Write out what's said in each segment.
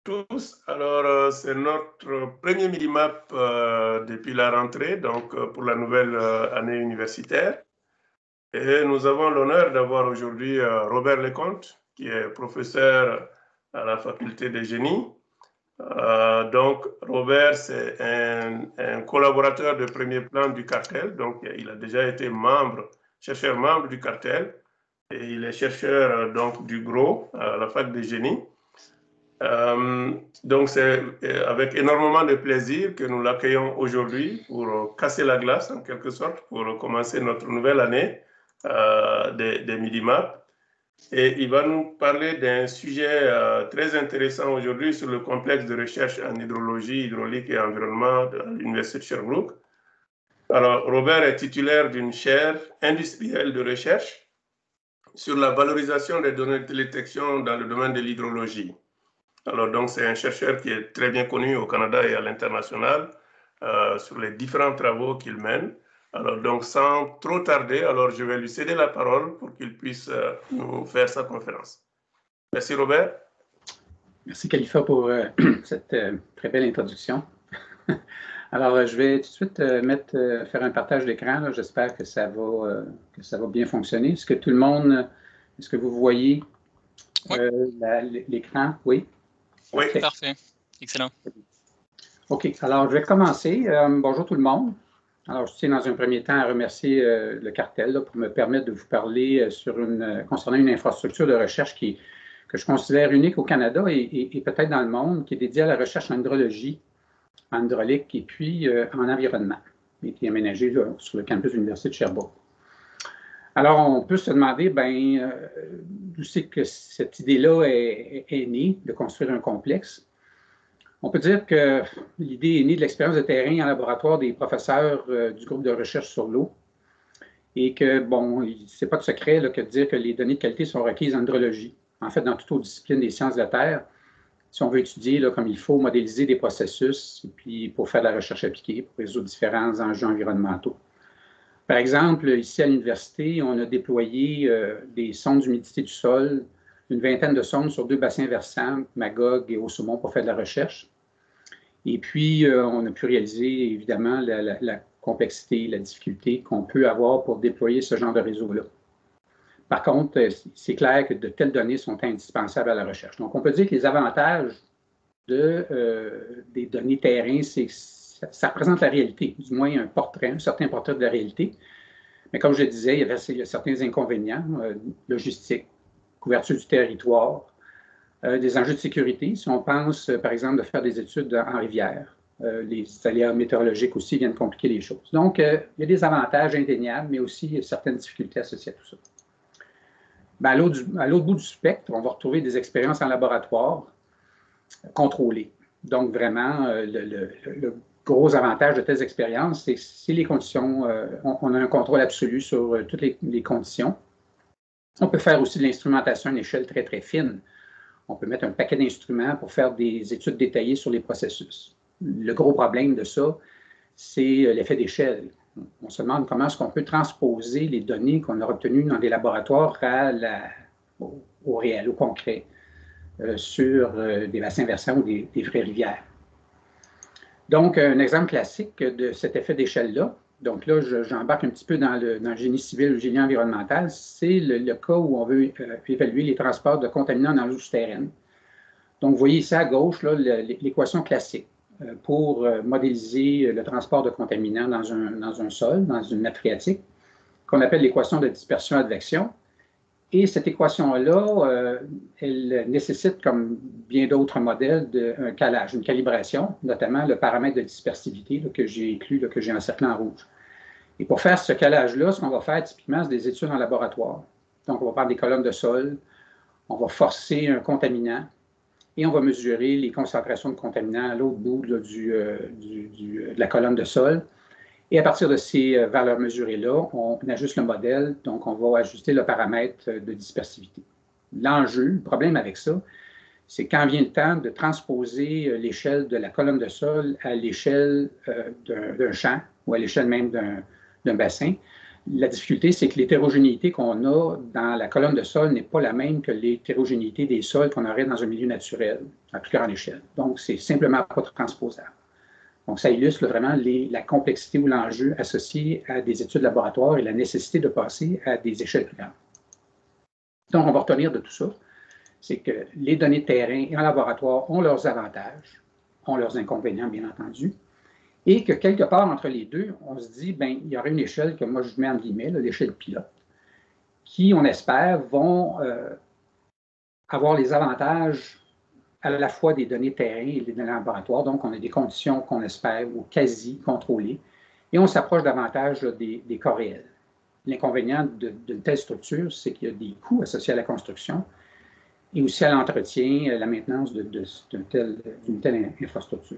Tous. Alors, c'est notre premier Minimap depuis la rentrée, donc pour la nouvelle année universitaire. Et nous avons l'honneur d'avoir aujourd'hui Robert Lecomte, qui est professeur à la faculté des génies. Donc, Robert, c'est un collaborateur de premier plan du cartel. Donc, il a déjà été chercheur membre du cartel. Et il est chercheur donc, du GRO à la fac des génies. Donc, c'est avec énormément de plaisir que nous l'accueillons aujourd'hui pour casser la glace, en quelque sorte, pour commencer notre nouvelle année des Midimap. Et il va nous parler d'un sujet très intéressant aujourd'hui sur le complexe de recherche en hydrologie, hydraulique et environnement de l'Université de Sherbrooke. Alors, Robert est titulaire d'une chaire industrielle de recherche sur la valorisation des données de télédetection dans le domaine de l'hydrologie. Alors, donc, c'est un chercheur qui est très bien connu au Canada et à l'international sur les différents travaux qu'il mène. Alors, donc, sans trop tarder, alors je vais lui céder la parole pour qu'il puisse nous faire sa conférence. Merci, Robert. Merci, Khalifa, pour cette très belle introduction. Alors, je vais tout de suite faire un partage d'écran. J'espère que ça va bien fonctionner. Est-ce que vous voyez l'écran? Oui? Oui. Parfait. Excellent. OK. Alors, je vais commencer. Bonjour tout le monde. Alors, je tiens dans un premier temps à remercier le cartel pour me permettre de vous parler concernant une infrastructure de recherche que je considère unique au Canada et peut-être dans le monde, qui est dédiée à la recherche en hydrologie, en hydraulique et puis en environnement, et qui est aménagée sur le campus de l'Université de Sherbrooke. Alors, on peut se demander, d'où c'est que cette idée-là est née, de construire un complexe. On peut dire que l'idée est née de l'expérience de terrain en laboratoire des professeurs du groupe de recherche sur l'eau et que, c'est pas de secret que de dire que les données de qualité sont requises en hydrologie. En fait, dans toute autre discipline des sciences de la Terre, si on veut étudier comme il faut, modéliser des processus, et puis pour faire de la recherche appliquée, pour résoudre différents enjeux environnementaux. Par exemple, ici à l'université, on a déployé des sondes d'humidité du sol, une vingtaine de sondes sur 2 bassins versants, Magog et Haut-Saumon, pour faire de la recherche. Et puis, on a pu réaliser, évidemment, la complexité, la difficulté qu'on peut avoir pour déployer ce genre de réseau-là. Par contre, c'est clair que de telles données sont indispensables à la recherche. Donc, on peut dire que les avantages des données terrain, c'est que ça représente la réalité, du moins un certain portrait de la réalité. Mais comme je le disais, il y a certains inconvénients, logistiques, couverture du territoire, des enjeux de sécurité. Si on pense, par exemple, de faire des études en rivière, les aléas météorologiques aussi viennent compliquer les choses. Donc, il y a des avantages indéniables, mais aussi certaines difficultés associées à tout ça. À l'autre bout du spectre, on va retrouver des expériences en laboratoire contrôlées. Donc, vraiment, le gros avantage de telles expériences, c'est que si les conditions, on a un contrôle absolu sur toutes les conditions. On peut faire aussi de l'instrumentation à une échelle très, très fine. On peut mettre un paquet d'instruments pour faire des études détaillées sur les processus. Le gros problème de ça, c'est l'effet d'échelle. On se demande comment est-ce qu'on peut transposer les données qu'on a obtenues dans des laboratoires au réel, au concret, sur des bassins versants ou des vraies rivières. Donc, un exemple classique de cet effet d'échelle-là, donc là, j'embarque un petit peu dans le génie civil ou le génie environnemental, c'est le cas où on veut évaluer les transports de contaminants dans l'eau souterraine. Donc, vous voyez ici à gauche l'équation classique pour modéliser le transport de contaminants dans un sol, dans une nappe phréatique, qu'on appelle l'équation de dispersion-advection. Et cette équation-là, elle nécessite, comme bien d'autres modèles, un calage, une calibration, notamment le paramètre de dispersivité que j'ai inclus, que j'ai encerclé en rouge. Et pour faire ce calage-là, ce qu'on va faire typiquement, c'est des études en laboratoire. Donc, on va prendre des colonnes de sol, on va forcer un contaminant et on va mesurer les concentrations de contaminants à l'autre bout de la colonne de sol. Et à partir de ces valeurs mesurées-là, on ajuste le modèle, donc on va ajuster le paramètre de dispersivité. L'enjeu, le problème avec ça, c'est quand vient le temps de transposer l'échelle de la colonne de sol à l'échelle d'un champ ou à l'échelle même d'un bassin, La difficulté, c'est que l'hétérogénéité qu'on a dans la colonne de sol n'est pas la même que l'hétérogénéité des sols qu'on aurait dans un milieu naturel à plus grande échelle. Donc, c'est simplement pas transposable. Donc, ça illustre vraiment la complexité ou l'enjeu associé à des études de laboratoire et la nécessité de passer à des échelles plus grandes. Donc, on va retenir de tout ça, c'est que les données de terrain et en laboratoire ont leurs avantages, ont leurs inconvénients, bien entendu, et que quelque part entre les deux, on se dit, bien, il y aura une échelle que moi je mets en guillemets, l'échelle pilote, qui, on espère, vont avoir les avantages à la fois des données terrain et des données laboratoire. Donc, on a des conditions qu'on espère ou quasi contrôlées, et on s'approche davantage des cas réels. L'inconvénient d'une telle structure, c'est qu'il y a des coûts associés à la construction et aussi à l'entretien, à la maintenance d'une telle infrastructure.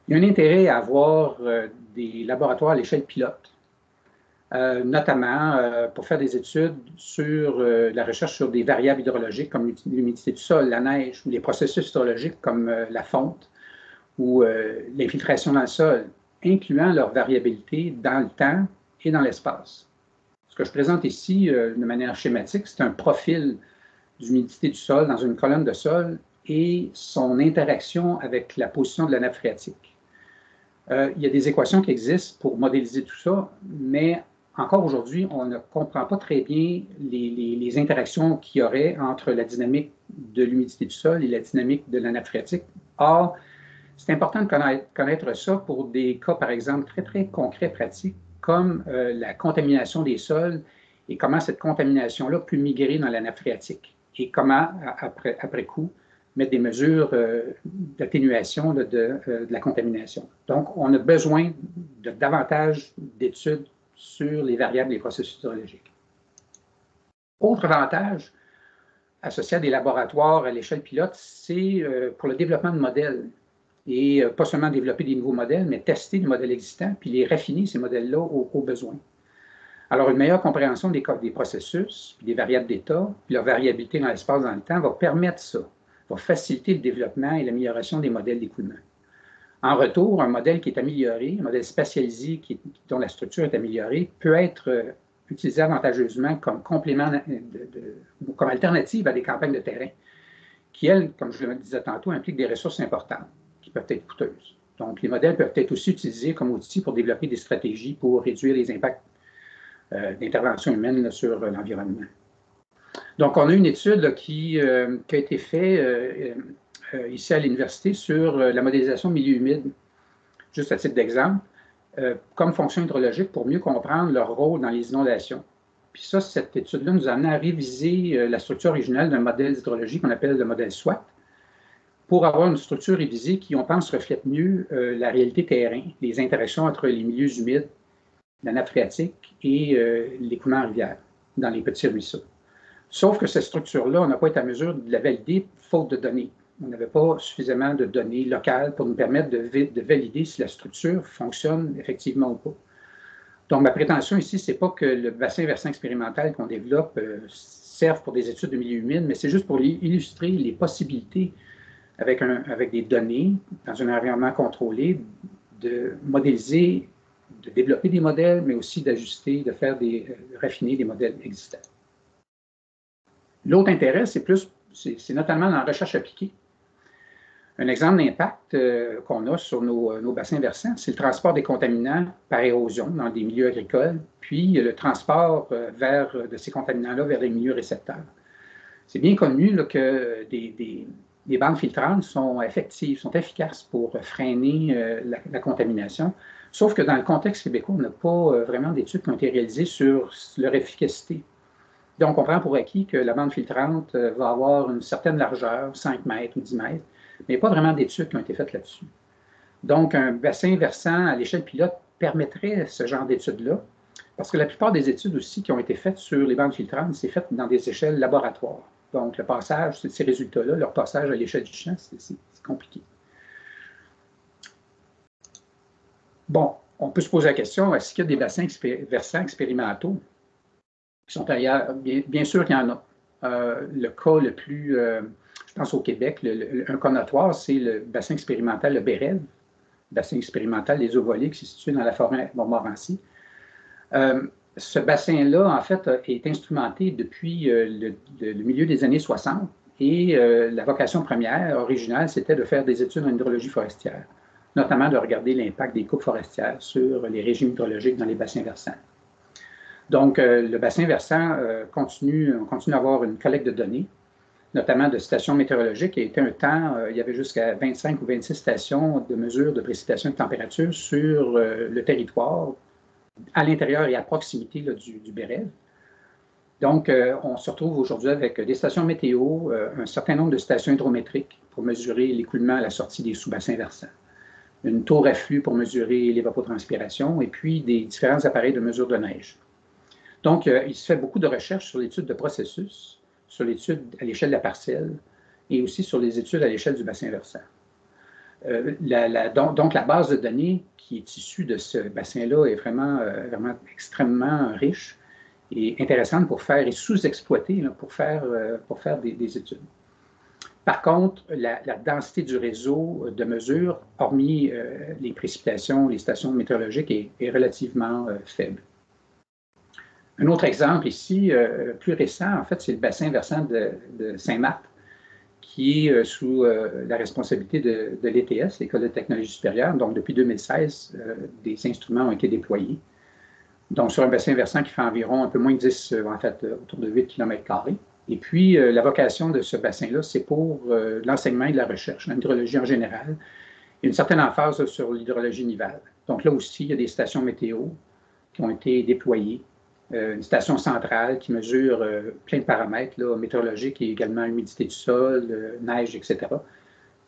Il y a un intérêt à avoir des laboratoires à l'échelle pilote, notamment pour faire des études sur la recherche sur des variables hydrologiques comme l'humidité du sol, la neige, ou les processus hydrologiques comme la fonte ou l'infiltration dans le sol, incluant leur variabilité dans le temps et dans l'espace. Ce que je présente ici de manière schématique, c'est un profil d'humidité du sol dans une colonne de sol et son interaction avec la position de la nappe phréatique. Il y a des équations qui existent pour modéliser tout ça, mais encore aujourd'hui, on ne comprend pas très bien les interactions qu'il y aurait entre la dynamique de l'humidité du sol et la dynamique de la nappe phréatique. Or, c'est important de connaître ça pour des cas, par exemple, très, très concrets, pratiques, comme la contamination des sols et comment cette contamination-là peut migrer dans la nappe phréatique et comment, après coup, mettre des mesures d'atténuation de la contamination. Donc, on a besoin de davantage d'études sur les variables des processus hydrologiques. Autre avantage associé à des laboratoires à l'échelle pilote, c'est pour le développement de modèles. Et pas seulement développer des nouveaux modèles, mais tester les modèles existants, puis les raffiner, ces modèles-là, aux besoins. Alors, une meilleure compréhension des processus, des variables d'état, puis leur variabilité dans l'espace, dans le temps, va permettre ça, va faciliter le développement et l'amélioration des modèles d'écoulement. En retour, un modèle qui est amélioré, un modèle spatialisé dont la structure est améliorée, peut être utilisé avantageusement comme complément, comme alternative à des campagnes de terrain, qui, elles, comme je le disais tantôt, impliquent des ressources importantes, qui peuvent être coûteuses. Donc, les modèles peuvent être aussi utilisés comme outil pour développer des stratégies pour réduire les impacts d'intervention humaine sur l'environnement. Donc, on a une étude qui a été faite ici à l'université sur la modélisation de milieux humides, juste à titre d'exemple, comme fonction hydrologique pour mieux comprendre leur rôle dans les inondations. Puis ça, cette étude-là nous a amené à réviser la structure originale d'un modèle d'hydrologie qu'on appelle le modèle SWAT, pour avoir une structure révisée qui, on pense, reflète mieux la réalité terrain, les interactions entre les milieux humides, la nappe phréatique et l'écoulement en rivière dans les petits ruisseaux. Sauf que cette structure-là, on n'a pas été à mesure de la valider faute de données. On n'avait pas suffisamment de données locales pour nous permettre de valider si la structure fonctionne effectivement ou pas. Donc, ma prétention ici, ce n'est pas que le bassin versant expérimental qu'on développe serve pour des études de milieu humide, mais c'est juste pour illustrer les possibilités avec des données dans un environnement contrôlé, de modéliser, de développer des modèles, mais aussi d'ajuster, de raffiner des modèles existants. L'autre intérêt, c'est notamment dans la recherche appliquée. Un exemple d'impact qu'on a sur nos bassins versants, c'est le transport des contaminants par érosion dans des milieux agricoles, puis le transport de ces contaminants-là vers les milieux récepteurs. C'est bien connu là, que des bandes filtrantes sont effectives, sont efficaces pour freiner la contamination, sauf que dans le contexte québécois, on n'a pas vraiment d'études qui ont été réalisées sur leur efficacité. Donc, on prend pour acquis que la bande filtrante va avoir une certaine largeur, 5 mètres ou 10 mètres, mais il n'y a pas vraiment d'études qui ont été faites là-dessus. Donc, un bassin versant à l'échelle pilote permettrait ce genre d'études-là, parce que la plupart des études aussi qui ont été faites sur les bandes filtrantes, c'est fait dans des échelles laboratoires. Donc, le passage, ces résultats-là, leur passage à l'échelle du champ, c'est compliqué. Bon, on peut se poser la question, est-ce qu'il y a des bassins versants expérimentaux qui sont ailleurs? Bien sûr qu'il y en a. Le cas le plus, je pense au Québec, un cas notoire, c'est le bassin expérimental, le Bérev, bassin expérimental des eaux volées qui est situé dans la forêt Montmorency. Ce bassin-là, en fait, est instrumenté depuis le milieu des années 60 et la vocation première, originale, c'était de faire des études en hydrologie forestière, notamment de regarder l'impact des coupes forestières sur les régimes hydrologiques dans les bassins versants. Donc, le bassin versant on continue à avoir une collecte de données, notamment de stations météorologiques. Il y a été un temps, il y avait jusqu'à 25 ou 26 stations de mesure de précipitation et de température sur le territoire, à l'intérieur et à proximité là, du BREF. Donc, on se retrouve aujourd'hui avec des stations météo, un certain nombre de stations hydrométriques pour mesurer l'écoulement à la sortie des sous-bassins versants, une tour à flux pour mesurer l'évapotranspiration et puis des différents appareils de mesure de neige. Donc, il se fait beaucoup de recherches sur l'étude de processus, sur l'étude à l'échelle de la parcelle et aussi sur les études à l'échelle du bassin versant. Donc, la base de données qui est issue de ce bassin-là est vraiment extrêmement riche et intéressante pour faire et sous-exploitée pour faire des études. Par contre, la densité du réseau de mesure, hormis les précipitations, les stations météorologiques, est relativement faible. Un autre exemple ici, plus récent, en fait, c'est le bassin versant de Saint-Marthe, qui est sous la responsabilité de l'ETS, l'École de technologie supérieure. Donc, depuis 2016, des instruments ont été déployés. Donc, sur un bassin versant qui fait environ un peu moins de 10, en fait, autour de 8 km². Et puis, la vocation de ce bassin-là, c'est pour l'enseignement et la recherche, l'hydrologie en général, et une certaine emphase sur l'hydrologie nivale. Donc, là aussi, il y a des stations météo qui ont été déployées. Une station centrale qui mesure plein de paramètres là, météorologiques et également humidité du sol, neige, etc.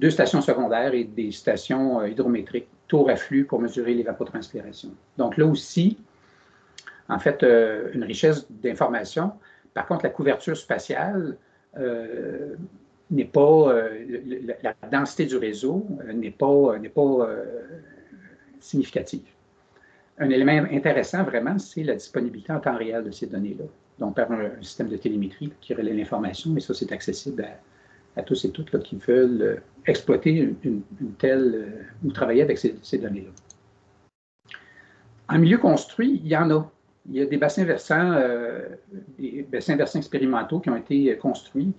2 stations secondaires et des stations hydrométriques, tour à flux pour mesurer l'évapotranspiration. Donc là aussi, en fait, une richesse d'informations. Par contre, la couverture spatiale n'est pas, la densité du réseau n'est pas significative. Un élément intéressant, vraiment, c'est la disponibilité en temps réel de ces données-là. Donc, par un système de télémétrie qui relaie l'information, mais ça, c'est accessible à tous et toutes là, qui veulent exploiter une telle ou travailler avec ces données-là. En milieu construit, il y en a. Il y a des bassins versants expérimentaux qui ont été construits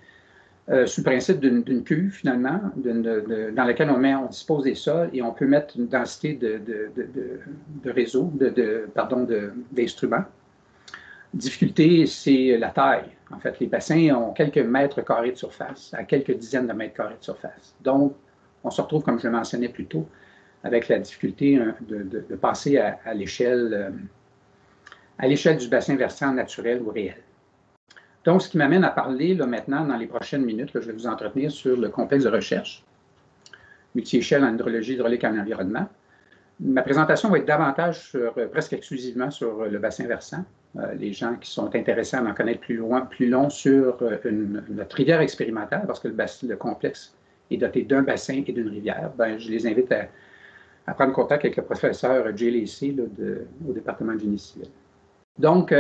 sous le principe d'une cuve, finalement, dans laquelle on dispose des sols et on peut mettre une densité de réseau, d'instruments. Difficulté, c'est la taille. En fait, les bassins ont quelques mètres carrés de surface, à quelques dizaines de mètres carrés de surface. Donc, on se retrouve, comme je le mentionnais plus tôt, avec la difficulté de passer à l'échelle du bassin versant naturel ou réel. Donc, ce qui m'amène à parler là, maintenant, dans les prochaines minutes, là, je vais vous entretenir sur le complexe de recherche, multi-échelle en hydrologie hydraulique et en environnement. Ma présentation va être davantage presque exclusivement sur le bassin versant. Les gens qui sont intéressés à en connaître plus long sur notre rivière expérimentale, parce que le complexe est doté d'un bassin et d'une rivière, je les invite à prendre contact avec le professeur Jay Lacey au département de génie civil. Donc,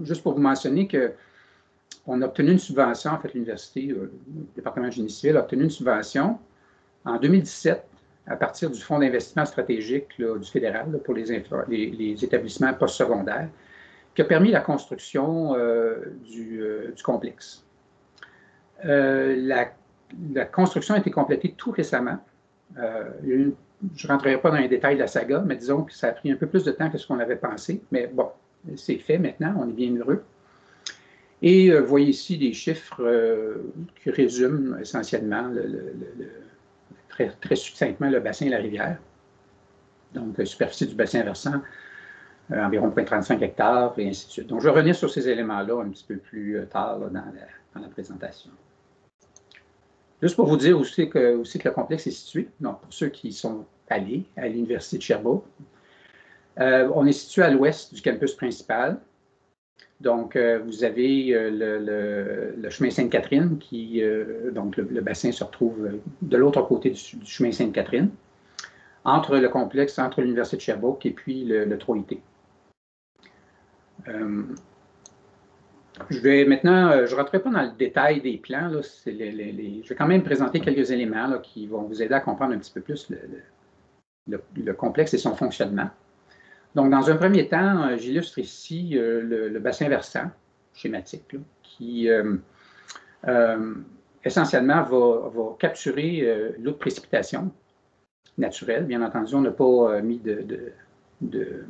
juste pour vous mentionner qu'on a obtenu une subvention, en fait, l'université, le département de génie civil a obtenu une subvention en 2017 à partir du Fonds d'investissement stratégique là, du fédéral là, pour les établissements postsecondaires, qui a permis la construction du complexe. La construction a été complétée tout récemment. Je ne rentrerai pas dans les détails de la saga, mais disons que ça a pris un peu plus de temps que ce qu'on avait pensé. Mais bon, c'est fait maintenant, on est bien heureux. Et vous voyez ici des chiffres qui résument essentiellement très succinctement le bassin et la rivière. Donc, la superficie du bassin versant, environ 0,35 hectares, et ainsi de suite. Donc, je vais revenir sur ces éléments-là un petit peu plus tard là, dans la présentation. Juste pour vous dire aussi que le complexe est situé, donc pour ceux qui sont allés à l'Université de Sherbrooke, on est situé à l'ouest du campus principal. Donc, vous avez le chemin Sainte-Catherine, donc le bassin se retrouve de l'autre côté du chemin Sainte-Catherine, entre le complexe, entre l'Université de Sherbrooke et puis le 3IT. Je ne rentrerai pas dans le détail des plans. Là, je vais quand même présenter quelques éléments là, qui vont vous aider à comprendre un petit peu plus le complexe et son fonctionnement. Donc, dans un premier temps, j'illustre ici le bassin versant schématique, là, qui essentiellement va capturer l'eau de précipitation naturelle. Bien entendu, on n'a pas mis de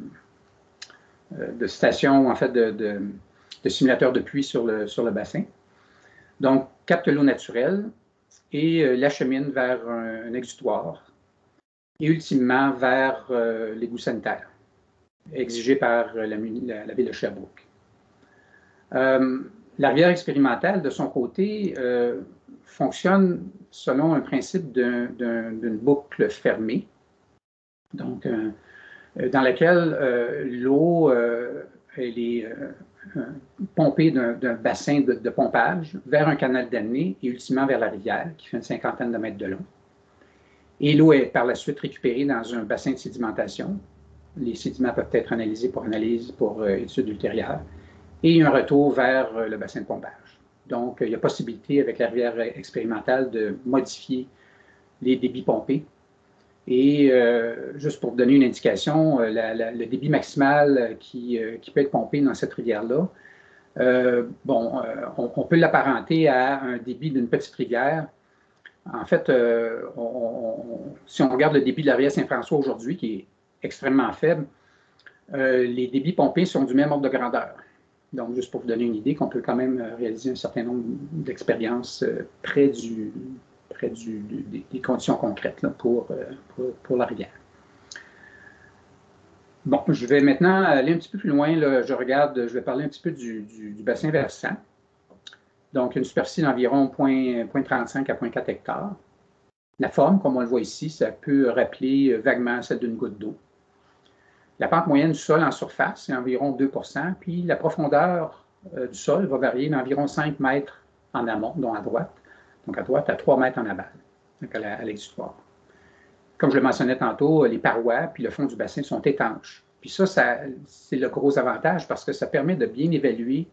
station, en fait, de simulateur de pluie sur le bassin. Donc, capte l'eau naturelle et l'achemine vers un exutoire et ultimement vers l'égout sanitaire exigé par la ville de Sherbrooke. La rivière expérimentale, de son côté, fonctionne selon un principe d'une boucle fermée, donc dans laquelle l'eau est pompée d'un bassin de pompage vers un canal d'année et ultimement vers la rivière, qui fait une 50aine de mètres de long. Et l'eau est par la suite récupérée dans un bassin de sédimentation. Les sédiments peuvent être analysés pour études ultérieures. Et un retour vers le bassin de pompage. Donc, il y a possibilité avec la rivière expérimentale de modifier les débits pompés. Et juste pour vous donner une indication, le débit maximal qui peut être pompé dans cette rivière-là, on peut l'apparenter à un débit d'une petite rivière. En fait, si on regarde le débit de la rivière Saint-François aujourd'hui, qui est extrêmement faible, les débits pompés sont du même ordre de grandeur. Donc, juste pour vous donner une idée qu'on peut quand même réaliser un certain nombre d'expériences près des conditions concrètes là, pour la rivière. Bon, je vais maintenant aller un petit peu plus loin. Là, je vais parler un petit peu du bassin versant. Donc, une superficie d'environ 0,35 à 0,4 hectares. La forme, comme on le voit ici, ça peut rappeler vaguement celle d'une goutte d'eau. La pente moyenne du sol en surface, c'est environ 2 %, puis la profondeur du sol va varier d'environ 5 mètres en amont, dont à droite. Donc à droite, à 3 mètres en aval, donc à l'exutoire. Comme je le mentionnais tantôt, les parois puis le fond du bassin sont étanches. Puis ça c'est le gros avantage parce que ça permet de bien évaluer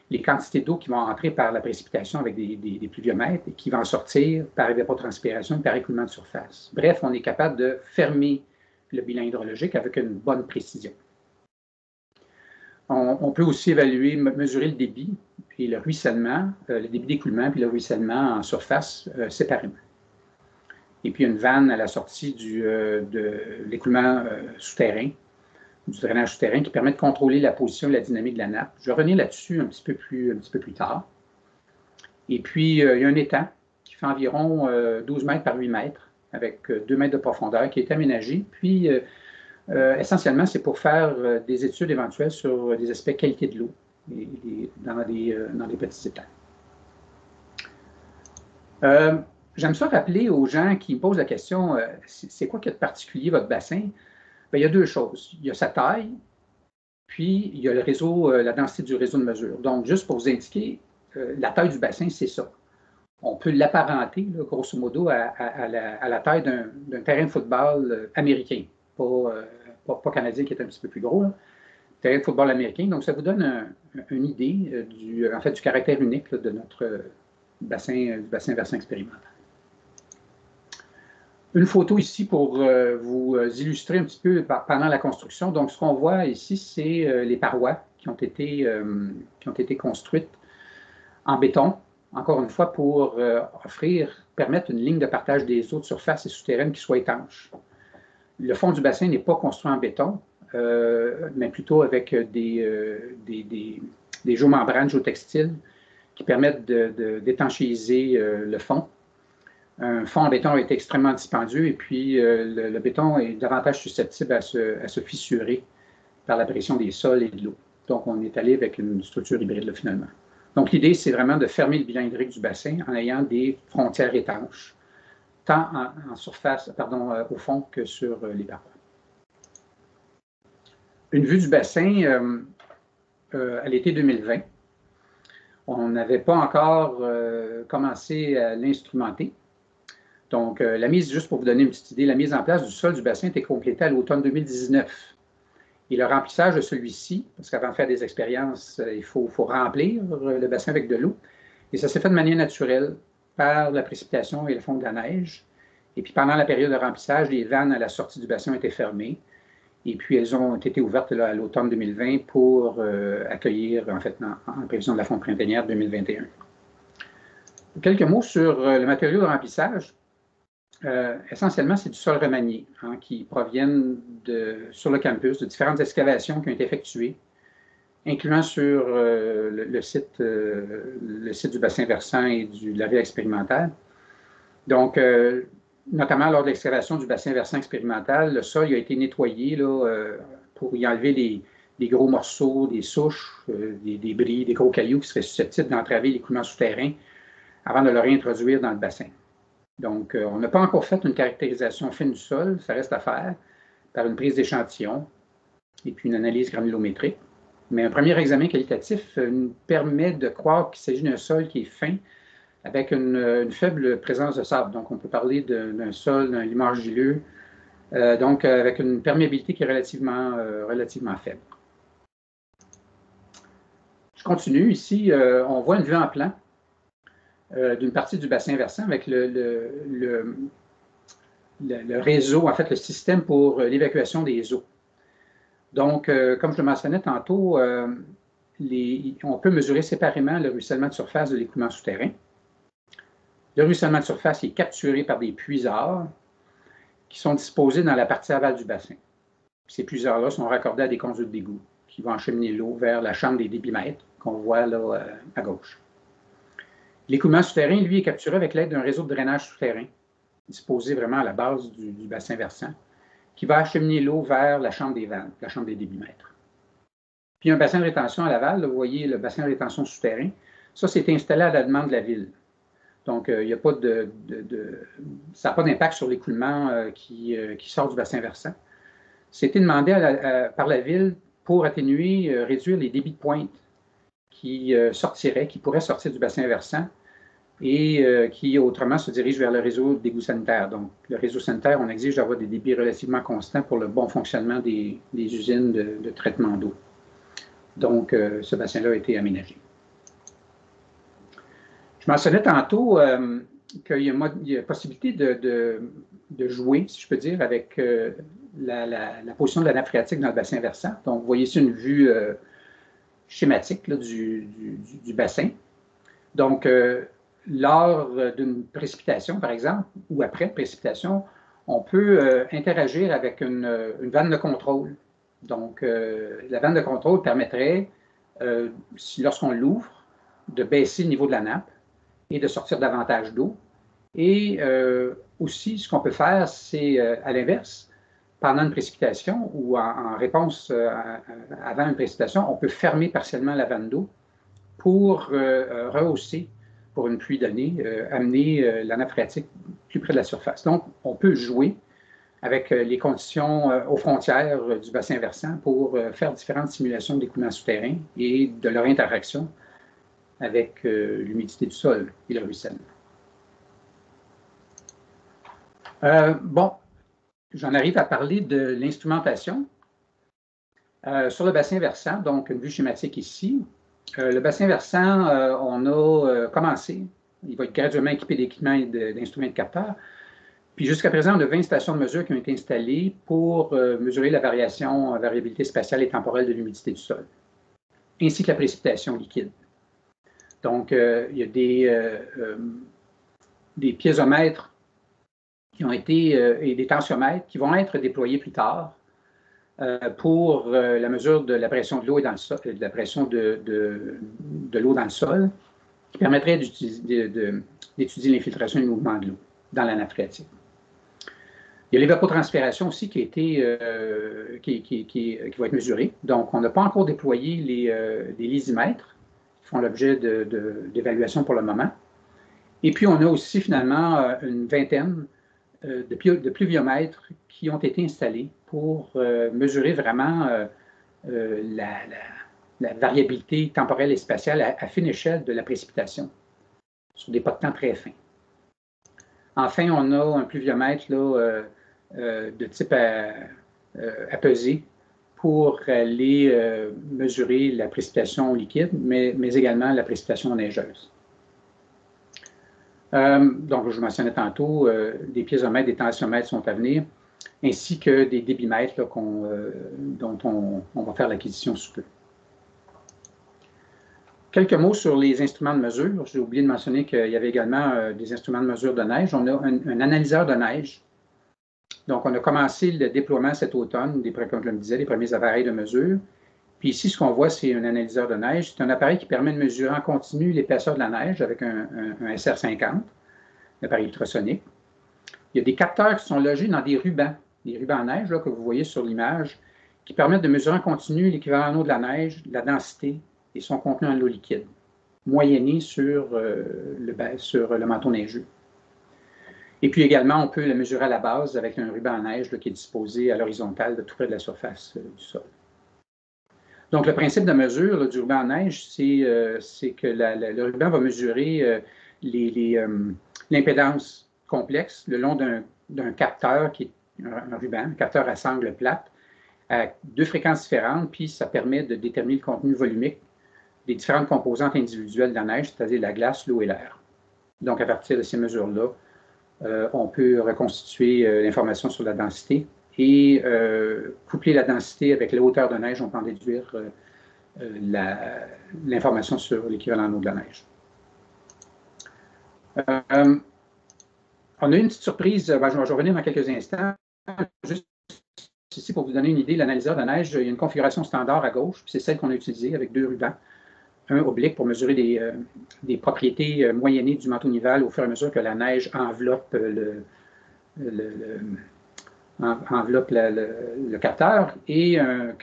les quantités d'eau qui vont entrer par la précipitation avec des pluviomètres et qui vont sortir par évapotranspiration et par écoulement de surface. Bref, on est capable de fermer le bilan hydrologique avec une bonne précision. On peut aussi mesurer le débit et le ruissellement, le débit d'écoulement puis le ruissellement en surface séparément. Et puis une vanne à la sortie de l'écoulement souterrain, du drainage souterrain qui permet de contrôler la position et la dynamique de la nappe. Je vais revenir là-dessus un petit peu plus tard. Et puis, il y a un étang qui fait environ 12 mètres par 8 mètres avec 2 mètres de profondeur qui est aménagé. Puis, essentiellement, c'est pour faire des études éventuelles sur des aspects qualité de l'eau dans des petits étangs. J'aime ça rappeler aux gens qui me posent la question, c'est quoi qu'il y a de particulier votre bassin? Bien, il y a deux choses. Il y a sa taille, puis il y a le réseau, la densité du réseau de mesure. Donc, juste pour vous indiquer, la taille du bassin, c'est ça. On peut l'apparenter, grosso modo, à la taille d'un terrain de football américain, pas canadien qui est un petit peu plus gros, là. Terrain de football américain. Donc, ça vous donne une idée du caractère unique là, de notre bassin versant expérimental. Une photo ici pour vous illustrer un petit peu pendant la construction. Donc, ce qu'on voit ici, c'est les parois qui ont été construites en béton, encore une fois, pour permettre une ligne de partage des eaux de surface et souterraines qui soit étanche. Le fond du bassin n'est pas construit en béton, mais plutôt avec des géomembranes géotextiles qui permettent d'étanchéiser le fond. Un fond en béton est extrêmement dispendieux et puis le béton est davantage susceptible à se fissurer par la pression des sols et de l'eau. Donc, on est allé avec une structure hybride là, finalement. Donc, l'idée, c'est vraiment de fermer le bilan hydrique du bassin en ayant des frontières étanches, tant en surface, au fond que sur les parois. Une vue du bassin à l'été 2020. On n'avait pas encore commencé à l'instrumenter. Donc, juste pour vous donner une petite idée, la mise en place du sol du bassin était complétée à l'automne 2019. Et le remplissage de celui-ci, parce qu'avant de faire des expériences, il faut remplir le bassin avec de l'eau. Et ça s'est fait de manière naturelle par la précipitation et le fond de la neige. Et puis, pendant la période de remplissage, les vannes à la sortie du bassin étaient fermées. Et puis, elles ont été ouvertes là, à l'automne 2020 pour accueillir, en fait, en prévision de la fonte printanière 2021. Quelques mots sur le matériau de remplissage. Essentiellement, c'est du sol remanié hein, qui proviennent sur le campus de différentes excavations qui ont été effectuées, incluant sur le site du bassin versant et de la ville expérimentale. Donc, notamment lors de l'excavation du bassin versant expérimental, le sol a été nettoyé là, pour y enlever des gros morceaux, des souches, des débris, des gros cailloux qui seraient susceptibles d'entraver l'écoulement souterrain avant de le réintroduire dans le bassin. Donc, on n'a pas encore fait une caractérisation fine du sol, ça reste à faire, par une prise d'échantillon et puis une analyse granulométrique. Mais un premier examen qualitatif nous permet de croire qu'il s'agit d'un sol qui est fin, avec une faible présence de sable. Donc, on peut parler d'un sol, d'un limon argileux, donc avec une perméabilité qui est relativement faible. Je continue. Ici, on voit une vue en plan d'une partie du bassin versant avec le réseau, en fait, le système pour l'évacuation des eaux. Donc, comme je le mentionnais tantôt, on peut mesurer séparément le ruissellement de surface de l'écoulement souterrain. Le ruissellement de surface est capturé par des puisards qui sont disposés dans la partie aval du bassin. Ces puisards-là sont raccordés à des conduites d'égout qui vont acheminer l'eau vers la chambre des débitmètres qu'on voit là à gauche. L'écoulement souterrain, lui, est capturé avec l'aide d'un réseau de drainage souterrain, disposé vraiment à la base du bassin versant, qui va acheminer l'eau vers la chambre des vannes, la chambre des débitmètres. Puis un bassin de rétention à l'aval, là, vous voyez le bassin de rétention souterrain, ça c'est installé à la demande de la ville. Donc, il n'y a pas ça n'a pas d'impact sur l'écoulement qui sort du bassin versant. C'était demandé par la ville pour atténuer, réduire les débits de pointe qui pourraient sortir du bassin versant et qui autrement se dirigent vers le réseau d'égout sanitaire. Donc, le réseau sanitaire, on exige d'avoir des débits relativement constants pour le bon fonctionnement des usines de traitement d'eau. Donc, ce bassin-là a été aménagé. Je mentionnais tantôt qu'il y a possibilité de jouer, si je peux dire, avec la position de la nappe phréatique dans le bassin versant. Donc, vous voyez ici une vue schématique là, du bassin. Donc, lors d'une précipitation, par exemple, ou après précipitation, on peut interagir avec une vanne de contrôle. Donc, la vanne de contrôle permettrait, lorsqu'on l'ouvre, de baisser le niveau de la nappe et de sortir davantage d'eau. Et aussi, ce qu'on peut faire, c'est, à l'inverse, pendant une précipitation ou en réponse avant une précipitation, on peut fermer partiellement la vanne d'eau pour rehausser, pour une pluie donnée, amener la nappe phréatique plus près de la surface. Donc, on peut jouer avec les conditions aux frontières du bassin versant pour faire différentes simulations d'écoulement souterrain et de leur interaction avec l'humidité du sol et le ruissellement. Bon, j'en arrive à parler de l'instrumentation. Sur le bassin versant, donc une vue schématique ici, le bassin versant, on a commencé, il va être graduellement équipé d'équipements et d'instruments de capteurs. Puis jusqu'à présent, on a 20 stations de mesure qui ont été installées pour mesurer la variabilité spatiale et temporelle de l'humidité du sol, ainsi que la précipitation liquide. Donc, il y a des piézomètres qui ont été, et des tensiomètres qui vont être déployés plus tard pour la mesure de la pression de l'eau dans le sol, de la pression de l'eau dans le sol, qui permettrait d'étudier l'infiltration et le mouvement de l'eau dans la nappe phréatique. Il y a l'évapotranspiration aussi qui va être mesurée. Donc, on n'a pas encore déployé les lysimètres qui font l'objet d'évaluation pour le moment. Et puis, on a aussi finalement une vingtaine de pluviomètres qui ont été installés pour mesurer vraiment la variabilité temporelle et spatiale à fine échelle de la précipitation sur des pas de temps très fins. Enfin, on a un pluviomètre là, de type à peser pour aller mesurer la précipitation liquide, mais également la précipitation neigeuse. Donc, je mentionnais tantôt, des piézomètres, des tensiomètres sont à venir. ainsi que des débitmètres là, dont on va faire l'acquisition sous peu. Quelques mots sur les instruments de mesure. J'ai oublié de mentionner qu'il y avait également des instruments de mesure de neige. On a un analyseur de neige. Donc, on a commencé le déploiement cet automne, comme je le disais, des premiers appareils de mesure. Puis ici, ce qu'on voit, c'est un analyseur de neige. C'est un appareil qui permet de mesurer en continu l'épaisseur de la neige avec un SR50, un appareil ultrasonique. Il y a des capteurs qui sont logés dans des rubans à neige là, que vous voyez sur l'image, qui permettent de mesurer en continu l'équivalent en eau de la neige, la densité et son contenu en eau liquide, moyenné sur le manteau neigeux. Et puis également, on peut le mesurer à la base avec un ruban à neige là, qui est disposé à l'horizontale, tout près de la surface du sol. Donc, le principe de mesure là, du ruban à neige, c'est que le ruban va mesurer l'impédance complexe le long d'un capteur qui est un ruban, un capteur à sangle plate, à 2 fréquences différentes, puis ça permet de déterminer le contenu volumique des différentes composantes individuelles de la neige, c'est-à-dire la glace, l'eau et l'air. Donc, à partir de ces mesures-là, on peut reconstituer l'information sur la densité et coupler la densité avec la hauteur de neige, on peut en déduire l'information sur l'équivalent en eau de la neige. On a eu une petite surprise, je vais revenir dans quelques instants. Juste ici, pour vous donner une idée, l'analyseur de neige, il y a une configuration standard à gauche, c'est celle qu'on a utilisée avec 2 rubans. Un oblique pour mesurer des propriétés moyennées du manteau nival au fur et à mesure que la neige enveloppe le capteur, et un